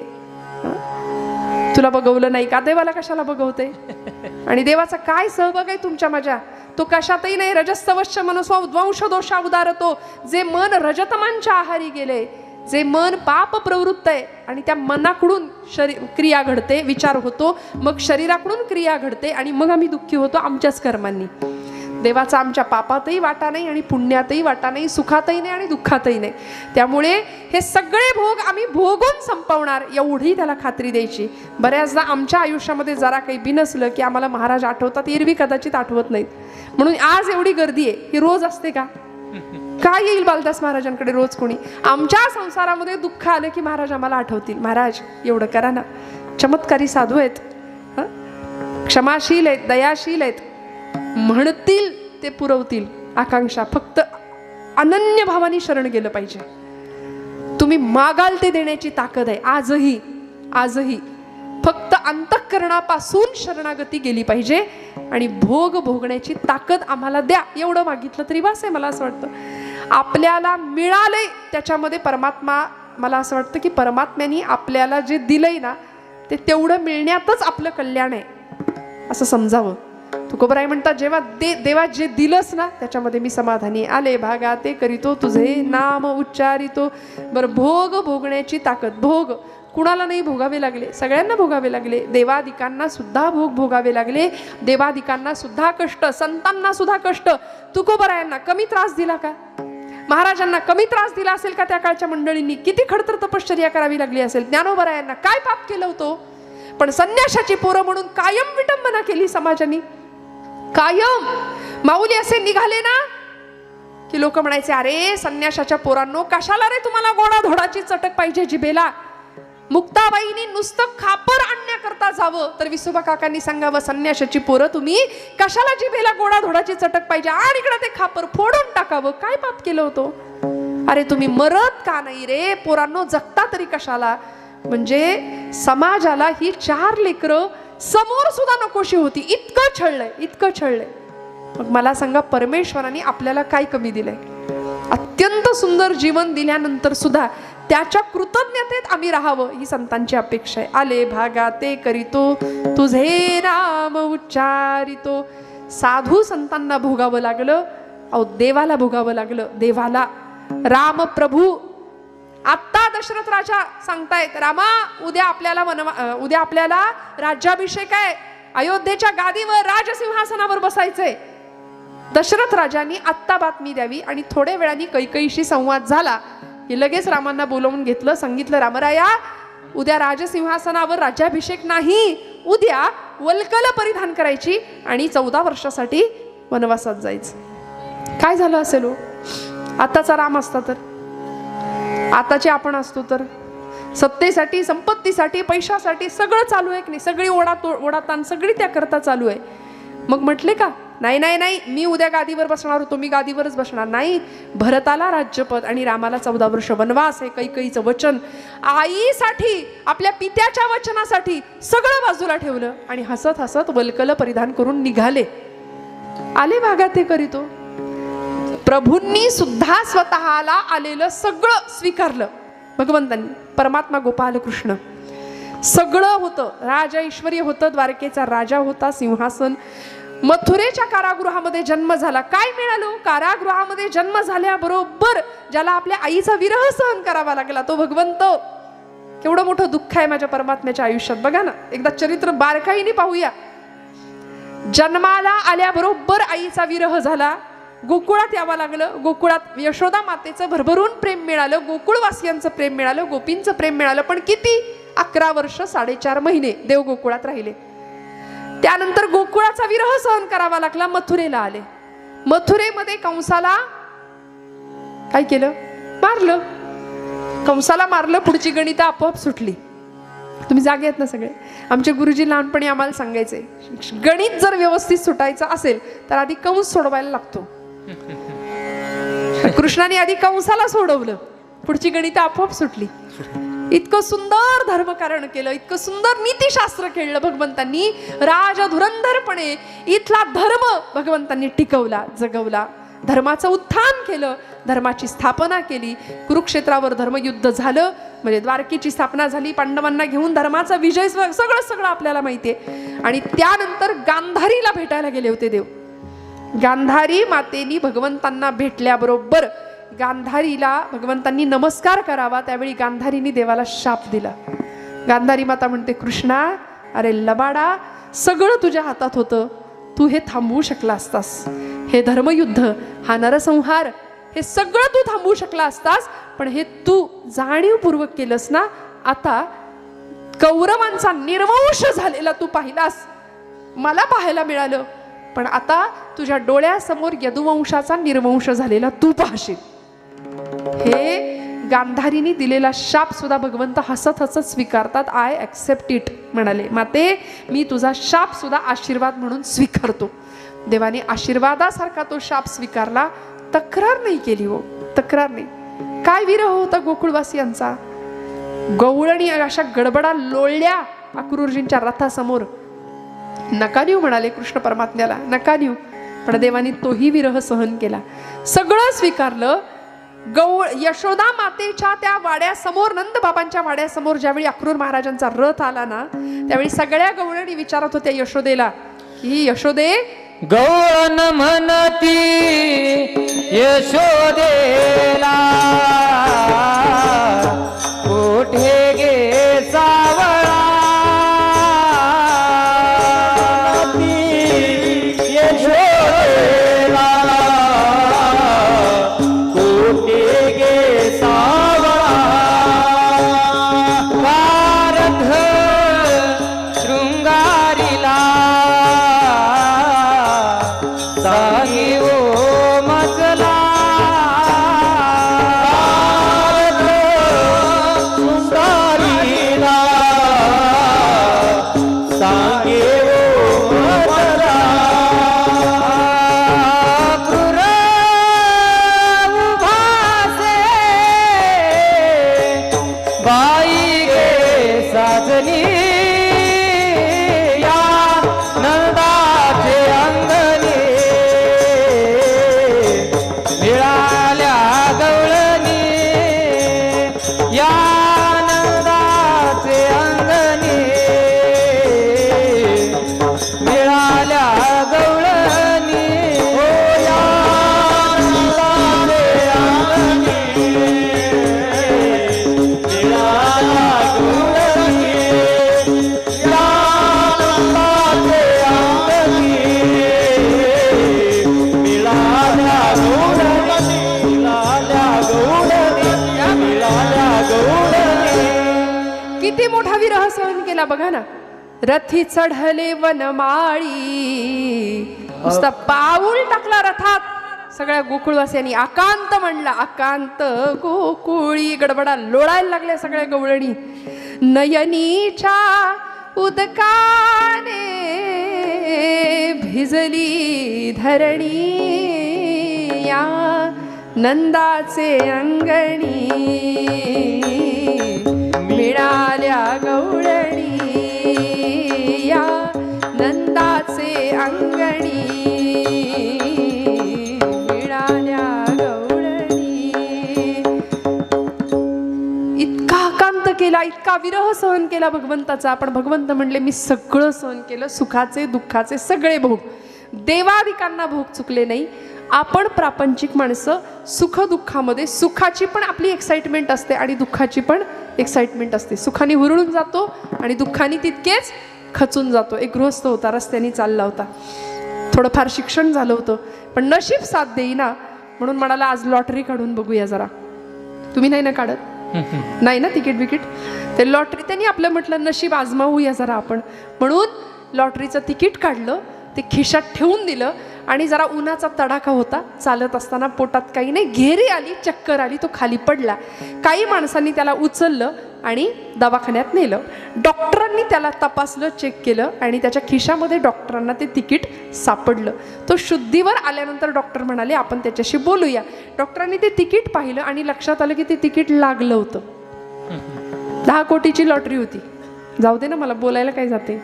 Speaker 1: तुला बघवलं नाही का, देवाला कशाला बघवते, आणि देवाचा काय सहभाग आहे तुमच्या माझ्या, तो कशातही नाही. रजस्तवश्च मनस्वा उद्वंश दोषा उदारतो. जे मन रजतमांच्या आहारी गेले, जे मन पाप प्रवृत्त आहे आणि त्या मनाकडून क्रिया घडते, विचार होतो, मग शरीराकडून क्रिया घडते आणि मग आम्ही दुःखी होतो आमच्याच कर्मांनी. देवाचा आमच्या पापातही वाटा नाही आणि पुण्यातही वाटा नाही, सुखातही नाही आणि दुःखातही नाही. त्यामुळे हे सगळे भोग आम्ही भोगून संपवणार एवढी त्याला खात्री द्यायची. बऱ्याचदा आमच्या आयुष्यामध्ये जरा काही बिनसलं की आम्हाला महाराज आठवतात, एरवी कदाचित आठवत नाहीत. म्हणून आज एवढी गर्दी आहे, ही रोज असते का? काय येईल बालदास महाराजांकडे रोज कोणी? आमच्या संसारामध्ये दुःख आलं की महाराज आम्हाला आठवतील, महाराज एवढं करा ना. चमत्कारी साधू आहेत, क्षमाशील आहेत, दयाशील आहेत, म्हणतील ते पुरवतील आकांक्षा. फक्त अनन्य भावाने शरण गेलं पाहिजे. तुम्ही मागाल ते देण्याची ताकद आहे आजही. फक्त अंतःकरणापासून शरणागती गेली पाहिजे आणि भोग भोगण्याची ताकद आम्हाला द्या, एवढं मागितलं तरी बस आहे. मला असं वाटतं आपल्याला मिळालंय त्याच्यामध्ये परमात्मा, मला असं वाटतं की परमात्म्याने आपल्याला जे दिलंय ना ते तेवढं मिळण्यातच आपलं कल्याण आहे असं समजावं. तुकोबराय म्हणतात, जेव्हा देवा जे दिलंस ना त्याच्यामध्ये मी समाधानी. आले भागा ते करीतो तुझे नाम उच्चारितो. बरं, भोग भोगण्याची ताकद. भोग कुणाला नाही भोगावे लागले, सगळ्यांना भोगावे लागले. देवादिकांना सुद्धा भोग भोगावे लागले, देवादिकांना सुद्धा कष्ट, संतांना सुद्धा कष्ट. तुकोबरायांना कमी त्रास दिला का? महाराजांना कमी त्रास दिला असेल का? त्या काळच्या मंडळींनी किती खडतर तपश्चर्या करावी लागली असेल. ज्ञानोबरायांना काय पाप केलं होतं, पण संन्याशाची पोरं म्हणून कायम विटंबना केली समाजाने. कायम माऊली असे निघाले ना की लोक म्हणायचे, अरे संन्याशाच्या पोरांनो, कशाला रे तुम्हाला गोडा धोडाची चटक पाहिजे जिभेला? मुक्ताबाईंनी नुसतं खापर आणण्याकरता जावं तर विसोबा काकांनी सांगावं, संन्याशाची पोरं तुम्ही कशाला जिभेला गोडा धोडाची चटक पाहिजे, आणि इकडे ते खापर फोडून टाकावं. काय पाप केलं होतं? अरे तुम्ही मरत का नाही रे पोरांनो, जगता तरी कशाला? म्हणजे समाजाला ही 4 लेकरं समोर सुद्धा नकोशी होती. इतकं छळलंय. मग मला सांगा, परमेश्वराने आपल्याला काय कमी दिलंय? अत्यंत सुंदर जीवन दिल्यानंतर सुद्धा त्याच्या कृतज्ञतेत आम्ही राहावं ही संतांची अपेक्षा आहे. आले भागा ते करीतो तुझे नाम उच्चारितो. साधू संतांना भोगावं लागलं, अहो देवाला भोगावं लागलं. देवाला राम प्रभू आत्ता दशरथ राजा सांगतायत, रामा उद्या आपल्याला राज्याभिषेक आहे, अयोध्येच्या गादीवर राजसिंहासनावर बसायचंय. दशरथ राजांनी आत्ता बातमी द्यावी आणि थोड्या वेळाने कैकईशी संवाद झाला की लगेच रामांना बोलवून घेतलं. सांगितलं, रामराया उद्या राजसिंहासनावर राज्याभिषेक नाही, उद्या वल्कल परिधान करायची आणि 14 वर्षासाठी वनवासात जायचं. काय झालं असेल हो? आताचा राम असता तर, आताचे आपण असतो तर, सत्तेसाठी, संपत्तीसाठी, पैशासाठी सगळं चालू आहे की नाही? सगळी ओढाताण सगळी त्याकरता चालू आहे. मग म्हटले का नाही मी उद्या गादीवर बसणार होतो, मी गादीवरच बसणार नाही. भरताला राज्यपद आणि रामाला 14 वर्ष वनवास, हे कैकईचं वचन. आईसाठी, आपल्या पित्याच्या वचनासाठी सगळं बाजूला ठेवलं आणि हसत हसत वल्कल परिधान करून निघाले. आले भागा ते करीतो. प्रभूंनी सुद्धा स्वतःला आलेलं सगळं स्वीकारलं. भगवंतांनी, परमात्मा गोपाल कृष्ण सगळं होतं. राज ऐश्वर्य होतं, द्वारकेचा राजा होता, सिंहासन. मथुरेच्या कारागृहामध्ये जन्म झाला. काय मिळालं? कारागृहामध्ये जन्म झाल्याबरोबर ज्याला आपल्या आईचा विरह सहन करावा लागला तो भगवंत. केवढं मोठं दुःख आहे माझ्या परमात्म्याच्या आयुष्यात. बघा ना, एकदा चरित्र बारकाईने पाहूया. जन्माला आल्याबरोबर आईचा विरह झाला, गोकुळात यावं लागलं. गोकुळात यशोदा मातेचं भरभरून प्रेम मिळालं, गोकुळवासियांचं प्रेम मिळालं, गोपींचं प्रेम मिळालं. पण किती? 11 वर्ष 4.5 महिने देव गोकुळात राहिले. त्यानंतर गोकुळाचा विरह सहन करावा लागला. मथुरेला आले. मथुरेमध्ये कंसाला काय केलं? मारलं. कंसाला मारलं. पुढची गणितं आपोआप सुटली. तुम्ही जागे आहेत ना सगळे? आमचे गुरुजी लहानपणी आम्हाला सांगायचे, गणित जर व्यवस्थित सुटायचं असेल तर आधी कंस सोडवायला लागतो. कृष्णाने आधी कंसाला सोडवलं, पुढची गणित आपोआप सुटली. इतकं सुंदर धर्मकारण केलं, इतकं सुंदर नीतिशास्त्र खेळलं भगवंतांनी. राजधुरंधरपणे इथला धर्म भगवंतांनी टिकवला, जगवला. धर्माचं उत्थान केलं, धर्माची स्थापना केली. कुरुक्षेत्रावर धर्मयुद्ध झालं, म्हणजे द्वारकेची स्थापना झाली. पांडवांना घेऊन धर्माचा विजय, सगळं आपल्याला माहितीये. आणि त्यानंतर गांधारीला भेटायला गेले होते देव. गांधारी मातेनी भगवंतांना भेटल्याबरोबर गांधारीला भगवंतांनी नमस्कार करावा, त्यावेळी गांधारीने देवाला शाप दिला. गांधारी माता म्हणते, कृष्णा, अरे लबाडा, सगळं तुझ्या हातात होतं, तू हे थांबवू शकला असतास. हे धर्मयुद्ध, हा नरसंहार, हे सगळं तू थांबवू शकला असतास, पण हे तू जाणीवपूर्वक केलंस ना. आता कौरवांचा निर्वंश झालेला तू पाहिलास, मला पाहायला मिळालं, पण आता तुझ्या डोळ्यासमोर यदुवंशाचा निर्वंश झालेला तू पाहशील. हे गांधारीने दिलेला शाप सुद्धा भगवंत हसत हसत स्वीकारतात. आय ॲक्सेप्ट इट म्हणाले. माते, मी तुझा शाप सुद्धा आशीर्वाद म्हणून स्वीकारतो. देवाने आशीर्वादासारखा तो शाप स्वीकारला, तक्रार नाही केली. हो, तक्रार नाही. काय विरह होता गोकुळवासियांचा. गवळणी अशा गडबडा लोळल्या अक्रूरजींच्या रथासमोर. नका नेऊ म्हणाले कृष्ण परमात्म्याला, नका नेऊ. पण देवाने तोही विरह सहन केला, सगळं स्वीकारलं. यशोदा मातेच्या त्या वाड्यासमोर, नंद बाबांच्या वाड्यासमोर ज्यावेळी अक्रूर महाराजांचा रथ आला ना, त्यावेळी सगळ्या गवळणी विचारत होत्या यशोदेला की, यशोदे,
Speaker 2: गौरन म्हणती यशोदेला, कुठे गे सावळा. यशोदेला, कुठे गे सावळा. वारध शृंगारीला साही ओ मजला. शृंगारीला साही ओ मजला. क्रूर उभासे बाई गे साजनी, या नंदाचे अंगणी. मिळाल्या गवळणी, या नंदाचे अंगणी. मिळाल्या गवळणी, ओ या नंदाचे अंगणी. मिळाल्या गवळणी, या नंदाचे अंगणी. मिळाल्या गवळणी, मिळाल्या गवळणी, मिळाल्या गवळणी.
Speaker 1: किती मोठा विरह सहन केला बघा ना. रथी चढले वनमाळी, नुसता पाऊल टाकला रथात, सगळ्या गोकुळवासियांनी आकांत म्हणला. आकांत गोकुळी, गडबडा लोळायला लागल्या सगळ्या गवळणी. नयनीच्या उदकाने भिजली धरणी, या नंदाचे अंगणी. मिळाल्या गवळणी, या नंदाचे अंगणी. मिळाल्या गवळणी. इतका आकांत केला, इतका विरह सहन केला भगवंताचा. पण भगवंत म्हणले, मी सगळं सहन केलं, सुखाचे दुःखाचे सगळे भोग. देवादिकांना भोग चुकले नाही. आपण प्रापंचिक माणसं सुखदुःखामध्ये, सुखाची पण आपली एक्साइटमेंट असते आणि दुःखाची पण एक्साइटमेंट असते. सुखाने हुरळून जातो आणि दुःखाने तितकेच खचून जातो. एक गृहस्थ होता, रस्त्याने चालला होता, थोडंफार शिक्षण झालं होतं, पण नशीब साथ देईना म्हणून म्हणाला, आज लॉटरी काढून बघूया जरा. तुम्ही नाही ना काढत? नाही ना तिकीट बिकीट? ते लॉटरी त्यांनी आपलं म्हटलं, नशीब आजमावूया जरा आपण, म्हणून लॉटरीचं तिकीट काढलं, ते खिशात ठेवून दिलं. आणि जरा उन्हाचा तडाखा होता, चालत असताना पोटात काही नाही, घेरी आली, चक्कर आली, तो खाली पडला. काही माणसांनी त्याला उचललं, आणि दवाखान्यात नेलं. डॉक्टरांनी त्याला तपासलं, चेक केलं आणि त्याच्या खिशामध्ये डॉक्टरांना ते तिकीट सापडलं. तो शुद्धीवर आल्यानंतर डॉक्टर म्हणाले आपण त्याच्याशी बोलूया. डॉक्टरांनी ते तिकीट पाहिलं आणि लक्षात आलं की ते तिकीट लागलं होतं. 10 कोटीची लॉटरी होती. जाऊ दे ना, मला बोलायला काय जाते.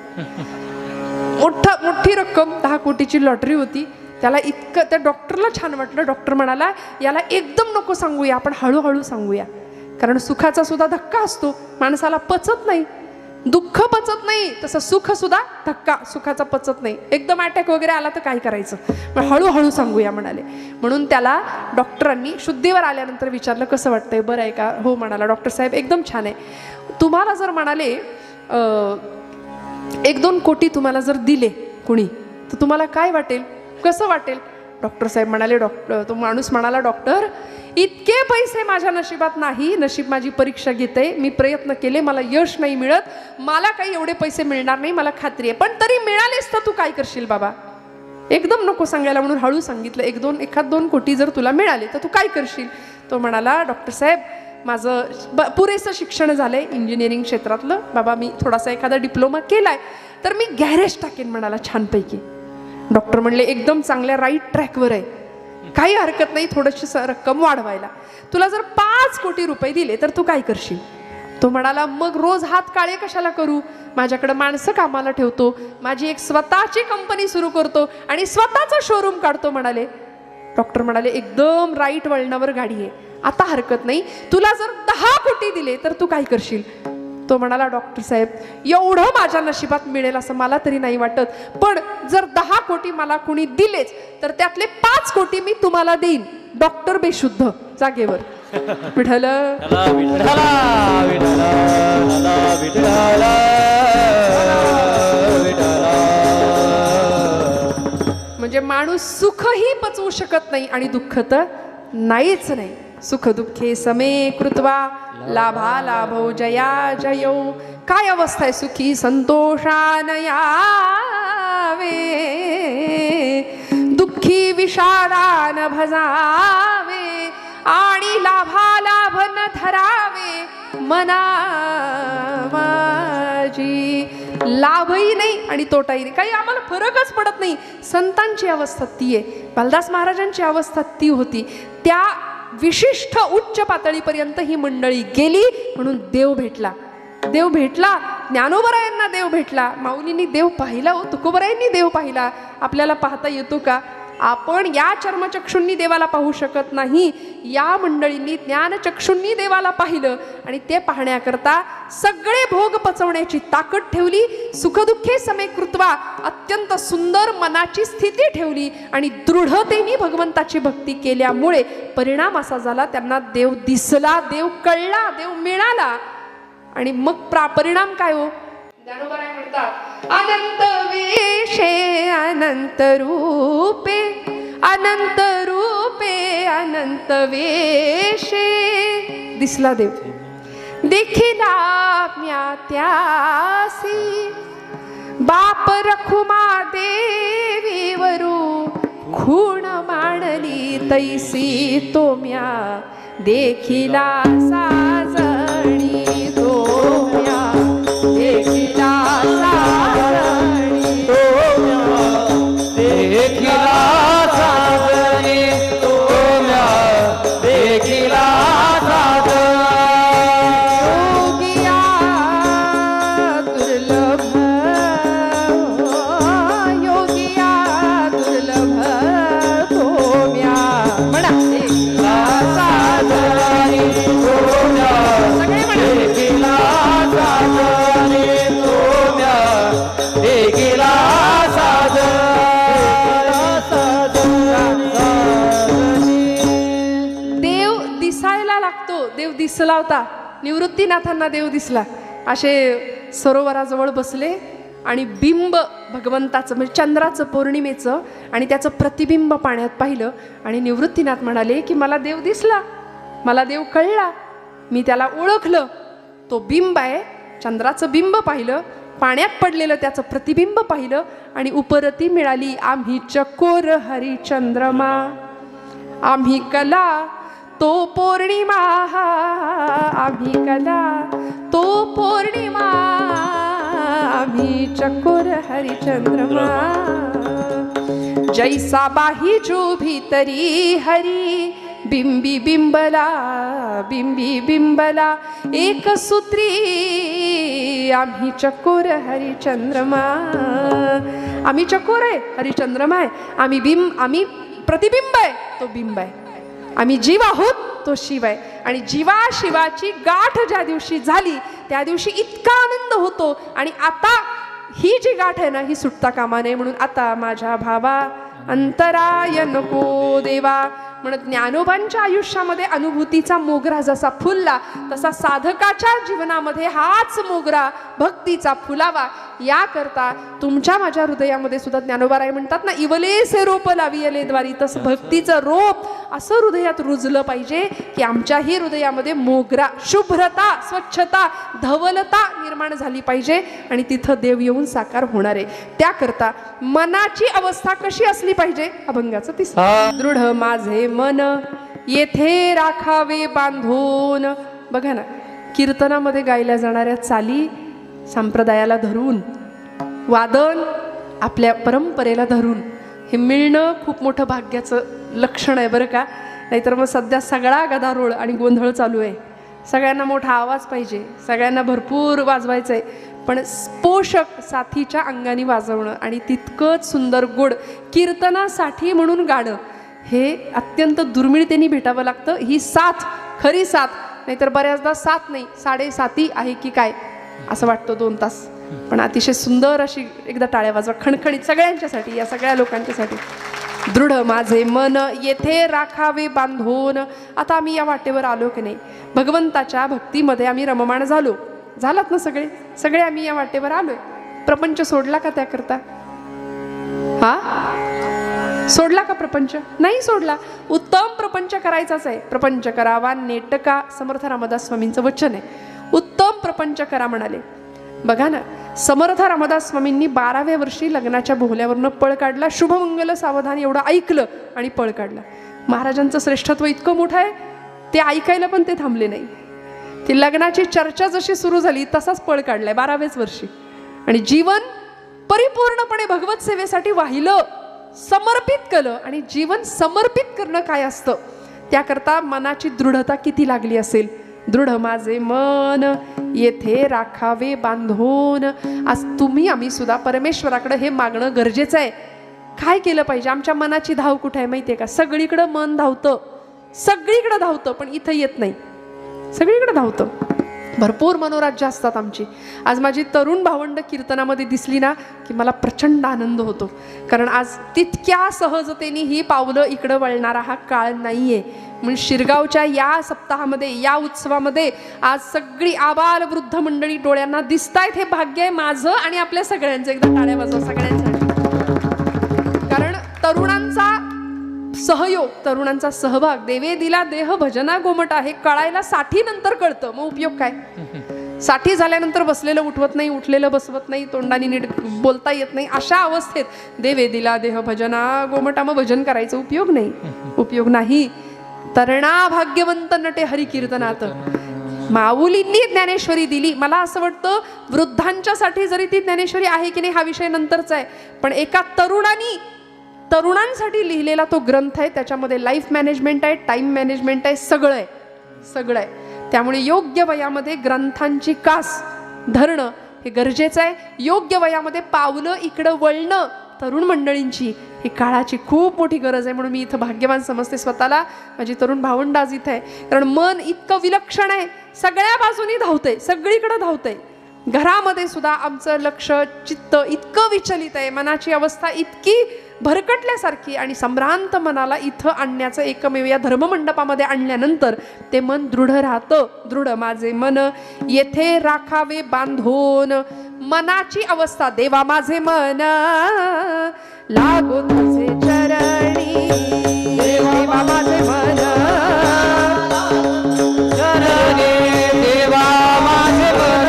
Speaker 1: मोठी रक्कम, 10 कोटीची लॉटरी होती. त्याला इतकं, त्या डॉक्टरला छान वाटलं. डॉक्टर म्हणाला याला एकदम नको सांगूया, आपण हळूहळू सांगूया, कारण सुखाचा सुद्धा धक्का असतो, माणसाला पचत नाही. दुःख पचत नाही तसं सुख सुद्धा धक्का सुखाचा पचत नाही. एकदम अटॅक वगैरे आला तर काय करायचं, मग हळूहळू सांगूया म्हणाले. म्हणून त्याला डॉक्टरांनी शुद्धीवर आल्यानंतर विचारलं कसं वाटतंय, बरं आहे का? हो म्हणाला. डॉक्टर साहेब एकदम छान आहे. तुम्हाला जर म्हणाले 1-2 कोटी तुम्हाला जर दिले कुणी तर तुम्हाला काय वाटेल, कसं वाटेल? डॉक्टर साहेब म्हणाले, तो माणूस म्हणाला, डॉक्टर इतके पैसे माझ्या नशिबात नाही, नशीब माझी परीक्षा घेते, मी प्रयत्न केले, मला यश नाही मिळत, मला काही एवढे पैसे मिळणार नाही, मला खात्री आहे, पण तरी मिळालेच तर तू काय करशील बाबा? एकदम नको सांगायला म्हणून हळू सांगितलं. 1-2 कोटी जर तुला मिळाले तर तू काय करशील? तो म्हणाला, डॉक्टर साहेब माझं पुरेसं शिक्षण झालंय इंजिनिअरिंग क्षेत्रातलं, बाबा मी थोडासा एखादा डिप्लोमा केलाय तर मी गॅरेज टाकेन म्हणाला छानपैकी. डॉक्टर म्हणले एकदम चांगल्या राईट ट्रॅकवर आहे, काही हरकत नाही थोडीशी रक्कम वाढवायला. तुला जर 5 कोटी रुपये दिले तर तू काय करशील? तो म्हणाला, मग रोज हात काळे कशाला करू, माझ्याकडे माणसं कामाला ठेवतो, माझी एक स्वतःची कंपनी सुरू करतो आणि स्वतःचा शोरूम काढतो म्हणाले. डॉक्टर म्हणाले एकदम राईट वळणावर गाडी आहे, आता हरकत नाही, तुला जर 10 कोटी दिले तर तू काय करशील? तो म्हणाला, डॉक्टर साहेब एवढं माझ्या नशिबात मिळेल असं मला तरी नाही वाटत, पण जर 10 कोटी मला कुणी दिलेच तर त्यातले 5 कोटी मी तुम्हाला देईन, डॉक्टर बेशुद्ध जागेवर. विठ्ठल म्हणजे माणूस सुखही पचवू शकत नाही आणि दुःख तर नाहीच नाही. सुख दुःखे समे कृत्वा लाभा लाभो जया जयो. काय अवस्था आहे सुखी संतोषान यावे, दुःखी विषादान भजावे आणि लाभा लाभ न धरावे मना माझी. लाभही नाही आणि तोटाही नाही, काही आम्हाला फरकच पडत नाही. संतांची अवस्था ती आहे, बालदास महाराजांची अवस्था ती होती. त्या विशिष्ट उच्च पातळीपर्यंत ही मंडळी गेली म्हणून देव भेटला. देव भेटला, ज्ञानोबरायांना देव भेटला, माऊलींनी देव पाहिला, हो तुकोबरायांनी देव पाहिला. आपल्याला पाहता येतो का? आपण या चर्मचक्षुंनी देवाला पाहू शकत नाही, या मंडळींनी ज्ञानचक्षुंनी देवाला पाहिलं आणि ते पाहण्याकरता सगळे भोग पचवण्याची ताकद ठेवली, सुखदुःखे समे कृत्वा अत्यंत सुंदर मनाची स्थिती ठेवली आणि दृढतेने भगवंताची भक्ती केल्यामुळे परिणाम असा झाला, त्यांना देव दिसला, देव कळला, देव मिळाला. आणि मग परिणाम काय हो? ज्ञानोबराय म्हणतात, अनंत वेशे अनंत रूपे, अनंत रूपे अनंत वेशे. दिसला देव, देखिला म्या त्यासी, बाप रखुमा देवीवरू, खूण मांडली तैसी तो म्या, देखिला साजणी तो म्या, देखिला साजणी तो म्या,
Speaker 2: देखिला साजणी तो म्या, देखिला साजणी.
Speaker 1: योगिया दुर्लभ, योगिया दुर्लभ तो म्या म्हणा, देखिला
Speaker 2: साजणी तो म्या,
Speaker 1: सगळे म्हणा,
Speaker 2: देखिला साजणी तो म्या, देखिला साजणी.
Speaker 1: देव दिसायला लागतो. देव दिसला होता, निवृत्तीनाथांना देव दिसला. असे सरोवराजवळ बसले आणि बिंब भगवंताचं म्हणजे चंद्राचं पौर्णिमेचं आणि त्याचं प्रतिबिंब पाण्यात पाहिलं आणि निवृत्तीनाथ म्हणाले की मला देव दिसला, मला देव कळला, मी त्याला ओळखलं. तो बिंब आहे, चंद्राचं बिंब पाहिलं, पाण्यात पडलेलं त्याचं प्रतिबिंब पाहिलं आणि उपरती मिळाली, आम्ही चकोर हरिचंद्रमा, आम्ही कला तो पौर्णिमा, आम्ही कला तो पौर्णिमा आम्ही चकोर हरिचंद्रमा जैसा बाही जो भीतरी हरी बिंबी बिंबला एक सूत्री आम्ही चकोर हरिचंद्रमा आम्ही चकोर आहे हरिचंद्रमा आहे आम्ही प्रतिबिंब आहे तो बिंब आहे आम्ही जीव आहोत तो शिव आहे आणि जीवा शिवाची गाठ ज्या दिवशी झाली त्या दिवशी इतका आनंद होतो आणि आता ही जी गाठ आहे ना ही सुटता कामा नये म्हणून आता माझ्या भावा अंतराय नको देवा म्हणत ज्ञानोबांच्या आयुष्यामध्ये अनुभूतीचा मोगरा जसा फुलला तसा साधकाच्या जीवनामध्ये हाच मोगरा भक्तीचा फुलावा याकरता तुमच्या माझ्या हृदयामध्ये सुद्धा ज्ञानोबाराय म्हणतात ना इवलेसे रोप लावियले द्वारी तसं भक्तीचं रोप असं हृदयात रुजलं पाहिजे की आमच्याही हृदयामध्ये मोगरा शुभ्रता स्वच्छता धवलता निर्माण झाली पाहिजे आणि तिथं देव येऊन साकार होणार आहे त्याकरता मनाची अवस्था कशी असली पाहिजे अभंगाचं तिसरं दृढ माझे मन येथे राखावे बांधून बघा ना कीर्तनामध्ये गायल्या जाणाऱ्या चाली संप्रदायाला धरून वादन आपल्या परंपरेला धरून हे मिळणं खूप मोठं भाग्याचं लक्षण आहे बरं का नाहीतर मग सध्या सगळा गदारोळ आणि गोंधळ चालू आहे सगळ्यांना मोठा आवाज पाहिजे सगळ्यांना भरपूर वाजवायचं आहे पण पोषक साथीच्या अंगाने वाजवणं आणि तितकंच सुंदर गोड कीर्तनासाठी म्हणून गाणं हे अत्यंत दुर्मिळतेने भेटावं लागतं ही साथ खरी साथ नाहीतर बऱ्याचदा साथ नाही 7.5 आहे की काय असं वाटतं 2 तास पण अतिशय सुंदर अशी एकदा टाळ्या वाजवा खणखणीत सगळ्यांच्यासाठी या सगळ्या लोकांच्यासाठी दृढ माझे मन येथे राखावे बांधून आता आम्ही या वाटेवर आलो की नाही भगवंताच्या भक्तीमध्ये आम्ही रममाण झालात ना सगळे आम्ही या वाटेवर आलोय प्रपंच सोडला का त्याकरता सोडला का प्रपंच नाही सोडला उत्तम प्रपंच करायचाच आहे प्रपंच करावा नेटका समर्थ रामदास स्वामींचं वचन आहे उत्तम प्रपंच करा म्हणाले बघा ना समर्थ रामदास स्वामींनी 12व्या वर्षी लग्नाच्या बोहल्यावरनं पळ काढला शुभमंगल सावधान एवढं ऐकलं आणि पळ काढला महाराजांचं श्रेष्ठत्व इतकं मोठं आहे ते ऐकायला पण ते थांबले नाही ती लग्नाची चर्चा जशी सुरू झाली तसाच पळ काढलाय 12व्याच वर्षी आणि जीवन परिपूर्णपणे भगवत सेवेसाठी वाहिलं समर्पित केलं आणि जीवन समर्पित करणं काय असतं त्याकरता मनाची दृढता किती लागली असेल दृढ माझे मन येथे राखावे बांधून आज तुम्ही आम्ही सुद्धा परमेश्वराकडे हे मागणं गरजेचं आहे काय केलं पाहिजे आमच्या मनाची धाव कुठे आहे माहितीये का सगळीकडं मन सगळीकडे धावतं पण इथं येत नाही सगळीकडे धावतं भरपूर मनोराज्य असतात आमची आज माझी तरुण भावंड कीर्तनामध्ये दिसली ना की मला प्रचंड आनंद होतो कारण आज तितक्या सहजतेने ही पावलं इकडं वळणारा हा काळ नाहीये म्हणून शिरगावच्या या सप्ताहामध्ये या उत्सवामध्ये आज सगळी आबाल वृद्ध मंडळी डोळ्यांना दिसतायत हे भाग्य आहे माझं आणि आपल्या सगळ्यांचं एकदा टाळ्या वाजवा सगळ्यांसाठी कारण तरुणांचा सहयोग तरुणांचा सहभाग देवे दिला देह भजना गोमटा हे कळायला 60 नंतर कळतं मग उपयोग काय 60 झाल्यानंतर बसलेलं उठवत नाही उठलेलं बसवत नाही तोंडाने नीट बोलता येत नाही अशा अवस्थेत देवे दिला देह भजना गोमटा मग भजन करायचा उपयोग नाही तरणा भाग्यवंत नटे हरी कीर्तनात माऊलींनी ज्ञानेश्वरी दिली मला असं वाटतं वृद्धांच्यासाठी जरी ती ज्ञानेश्वरी आहे की नाही हा विषय नंतरचा आहे पण एका तरुणांसाठी लिहिलेला तो ग्रंथ आहे त्याच्यामध्ये लाईफ मॅनेजमेंट आहे टाइम मॅनेजमेंट आहे सगळं आहे त्यामुळे योग्य वयामध्ये ग्रंथांची कास धरणं हे गरजेचं आहे योग्य वयामध्ये पावलं इकडं वळणं तरुण मंडळींची ही काळाची खूप मोठी गरज आहे म्हणून मी इथं भाग्यवान समजते स्वतःला माझी तरुण भावंड आज इथं आहे कारण मन इतकं विलक्षण आहे सगळ्या बाजूनी धावतंय सगळीकडे धावतंय घरामध्ये सुद्धा आमचं लक्ष चित्त इतकं विचलित आहे मनाची अवस्था इतकी भरकटल्यासारखी आणि संभ्रांत मनाला इथं आणण्याचं एकमेव या धर्ममंडपामध्ये आणल्यानंतर ते मन दृढ राहतं दृढ माझे मन येथे राखावे बांधून मनाची अवस्था देवा माझे मन लागो तुझे चरणी देवा माझे मन
Speaker 2: चरणी देवा माझे मन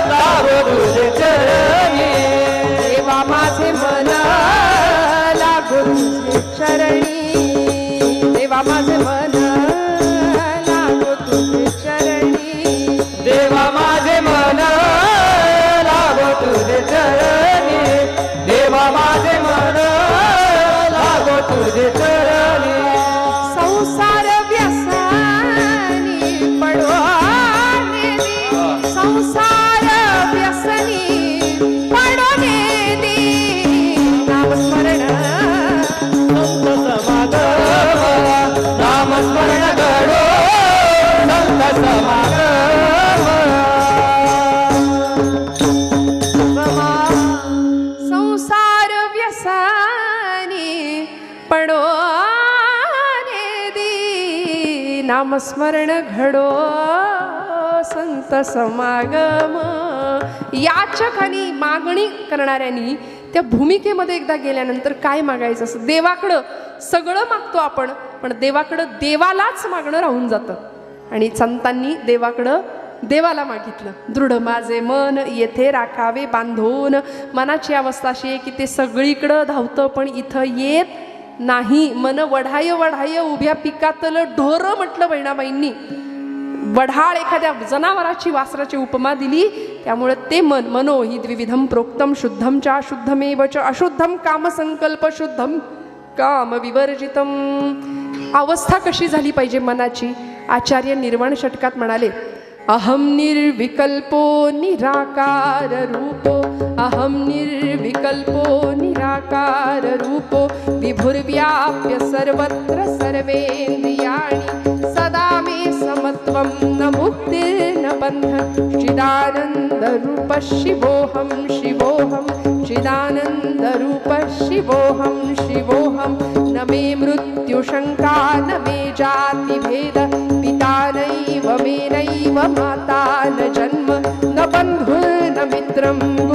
Speaker 2: लागो तुझे चरणी
Speaker 1: देवा माझे मन लागो तुझे चरणी देवा माझे मन लागो तुझे चरणी संसार व्यसनी पडो दी नामस्मरण घडो संत समागम. याचकानी मागणी करणाऱ्यांनी त्या भूमिकेमध्ये एकदा गेल्यानंतर काय मागायचं असं, देवाकडं सगळं मागतो आपण, पण देवाकडं देवालाच मागणं राहून जातं. आणि संतांनी देवाकडं देवाला मागितलं. दृढ माझे मन येथे राखावे बांधून. मनाची अवस्था अशी आहे की ते सगळीकडं धावतं पण इथं येत नाही. मन वढाय वढाय उभ्या पिकातलं ढोरं म्हटलं बहिणाबाईंनी. वढाळ एखाद्या जनावराची वासराची उपमा दिली. त्यामुळे ते मन, मनो हि द्विविधम प्रोक्तम शुद्धम च अशुद्धमेव च अशुद्धम कामसंकल्प शुद्धम काम विवर्जितम. अवस्था कशी झाली पाहिजे मनाची? आचार्य निर्वाण षटकात म्हणाले, अहम निर्विकल्पो निराकार रूपो, अहम निर्विकल्पो निराकार रूपो, विभुर्व्याप्य सर्वत्र सर्वेन्द्रियाणि, सदा मे समत्वं न मुक्तिर्न बन्धः. चिदानंद रूप शिवोहम शिवोहम, चिदानंद रूप शिवोहम शिवोहम. न मे मृत्यु शंका न मे जाति भेद, पिता नैव मे नैव माता न जन्म, न बन्धुर्न मित्रं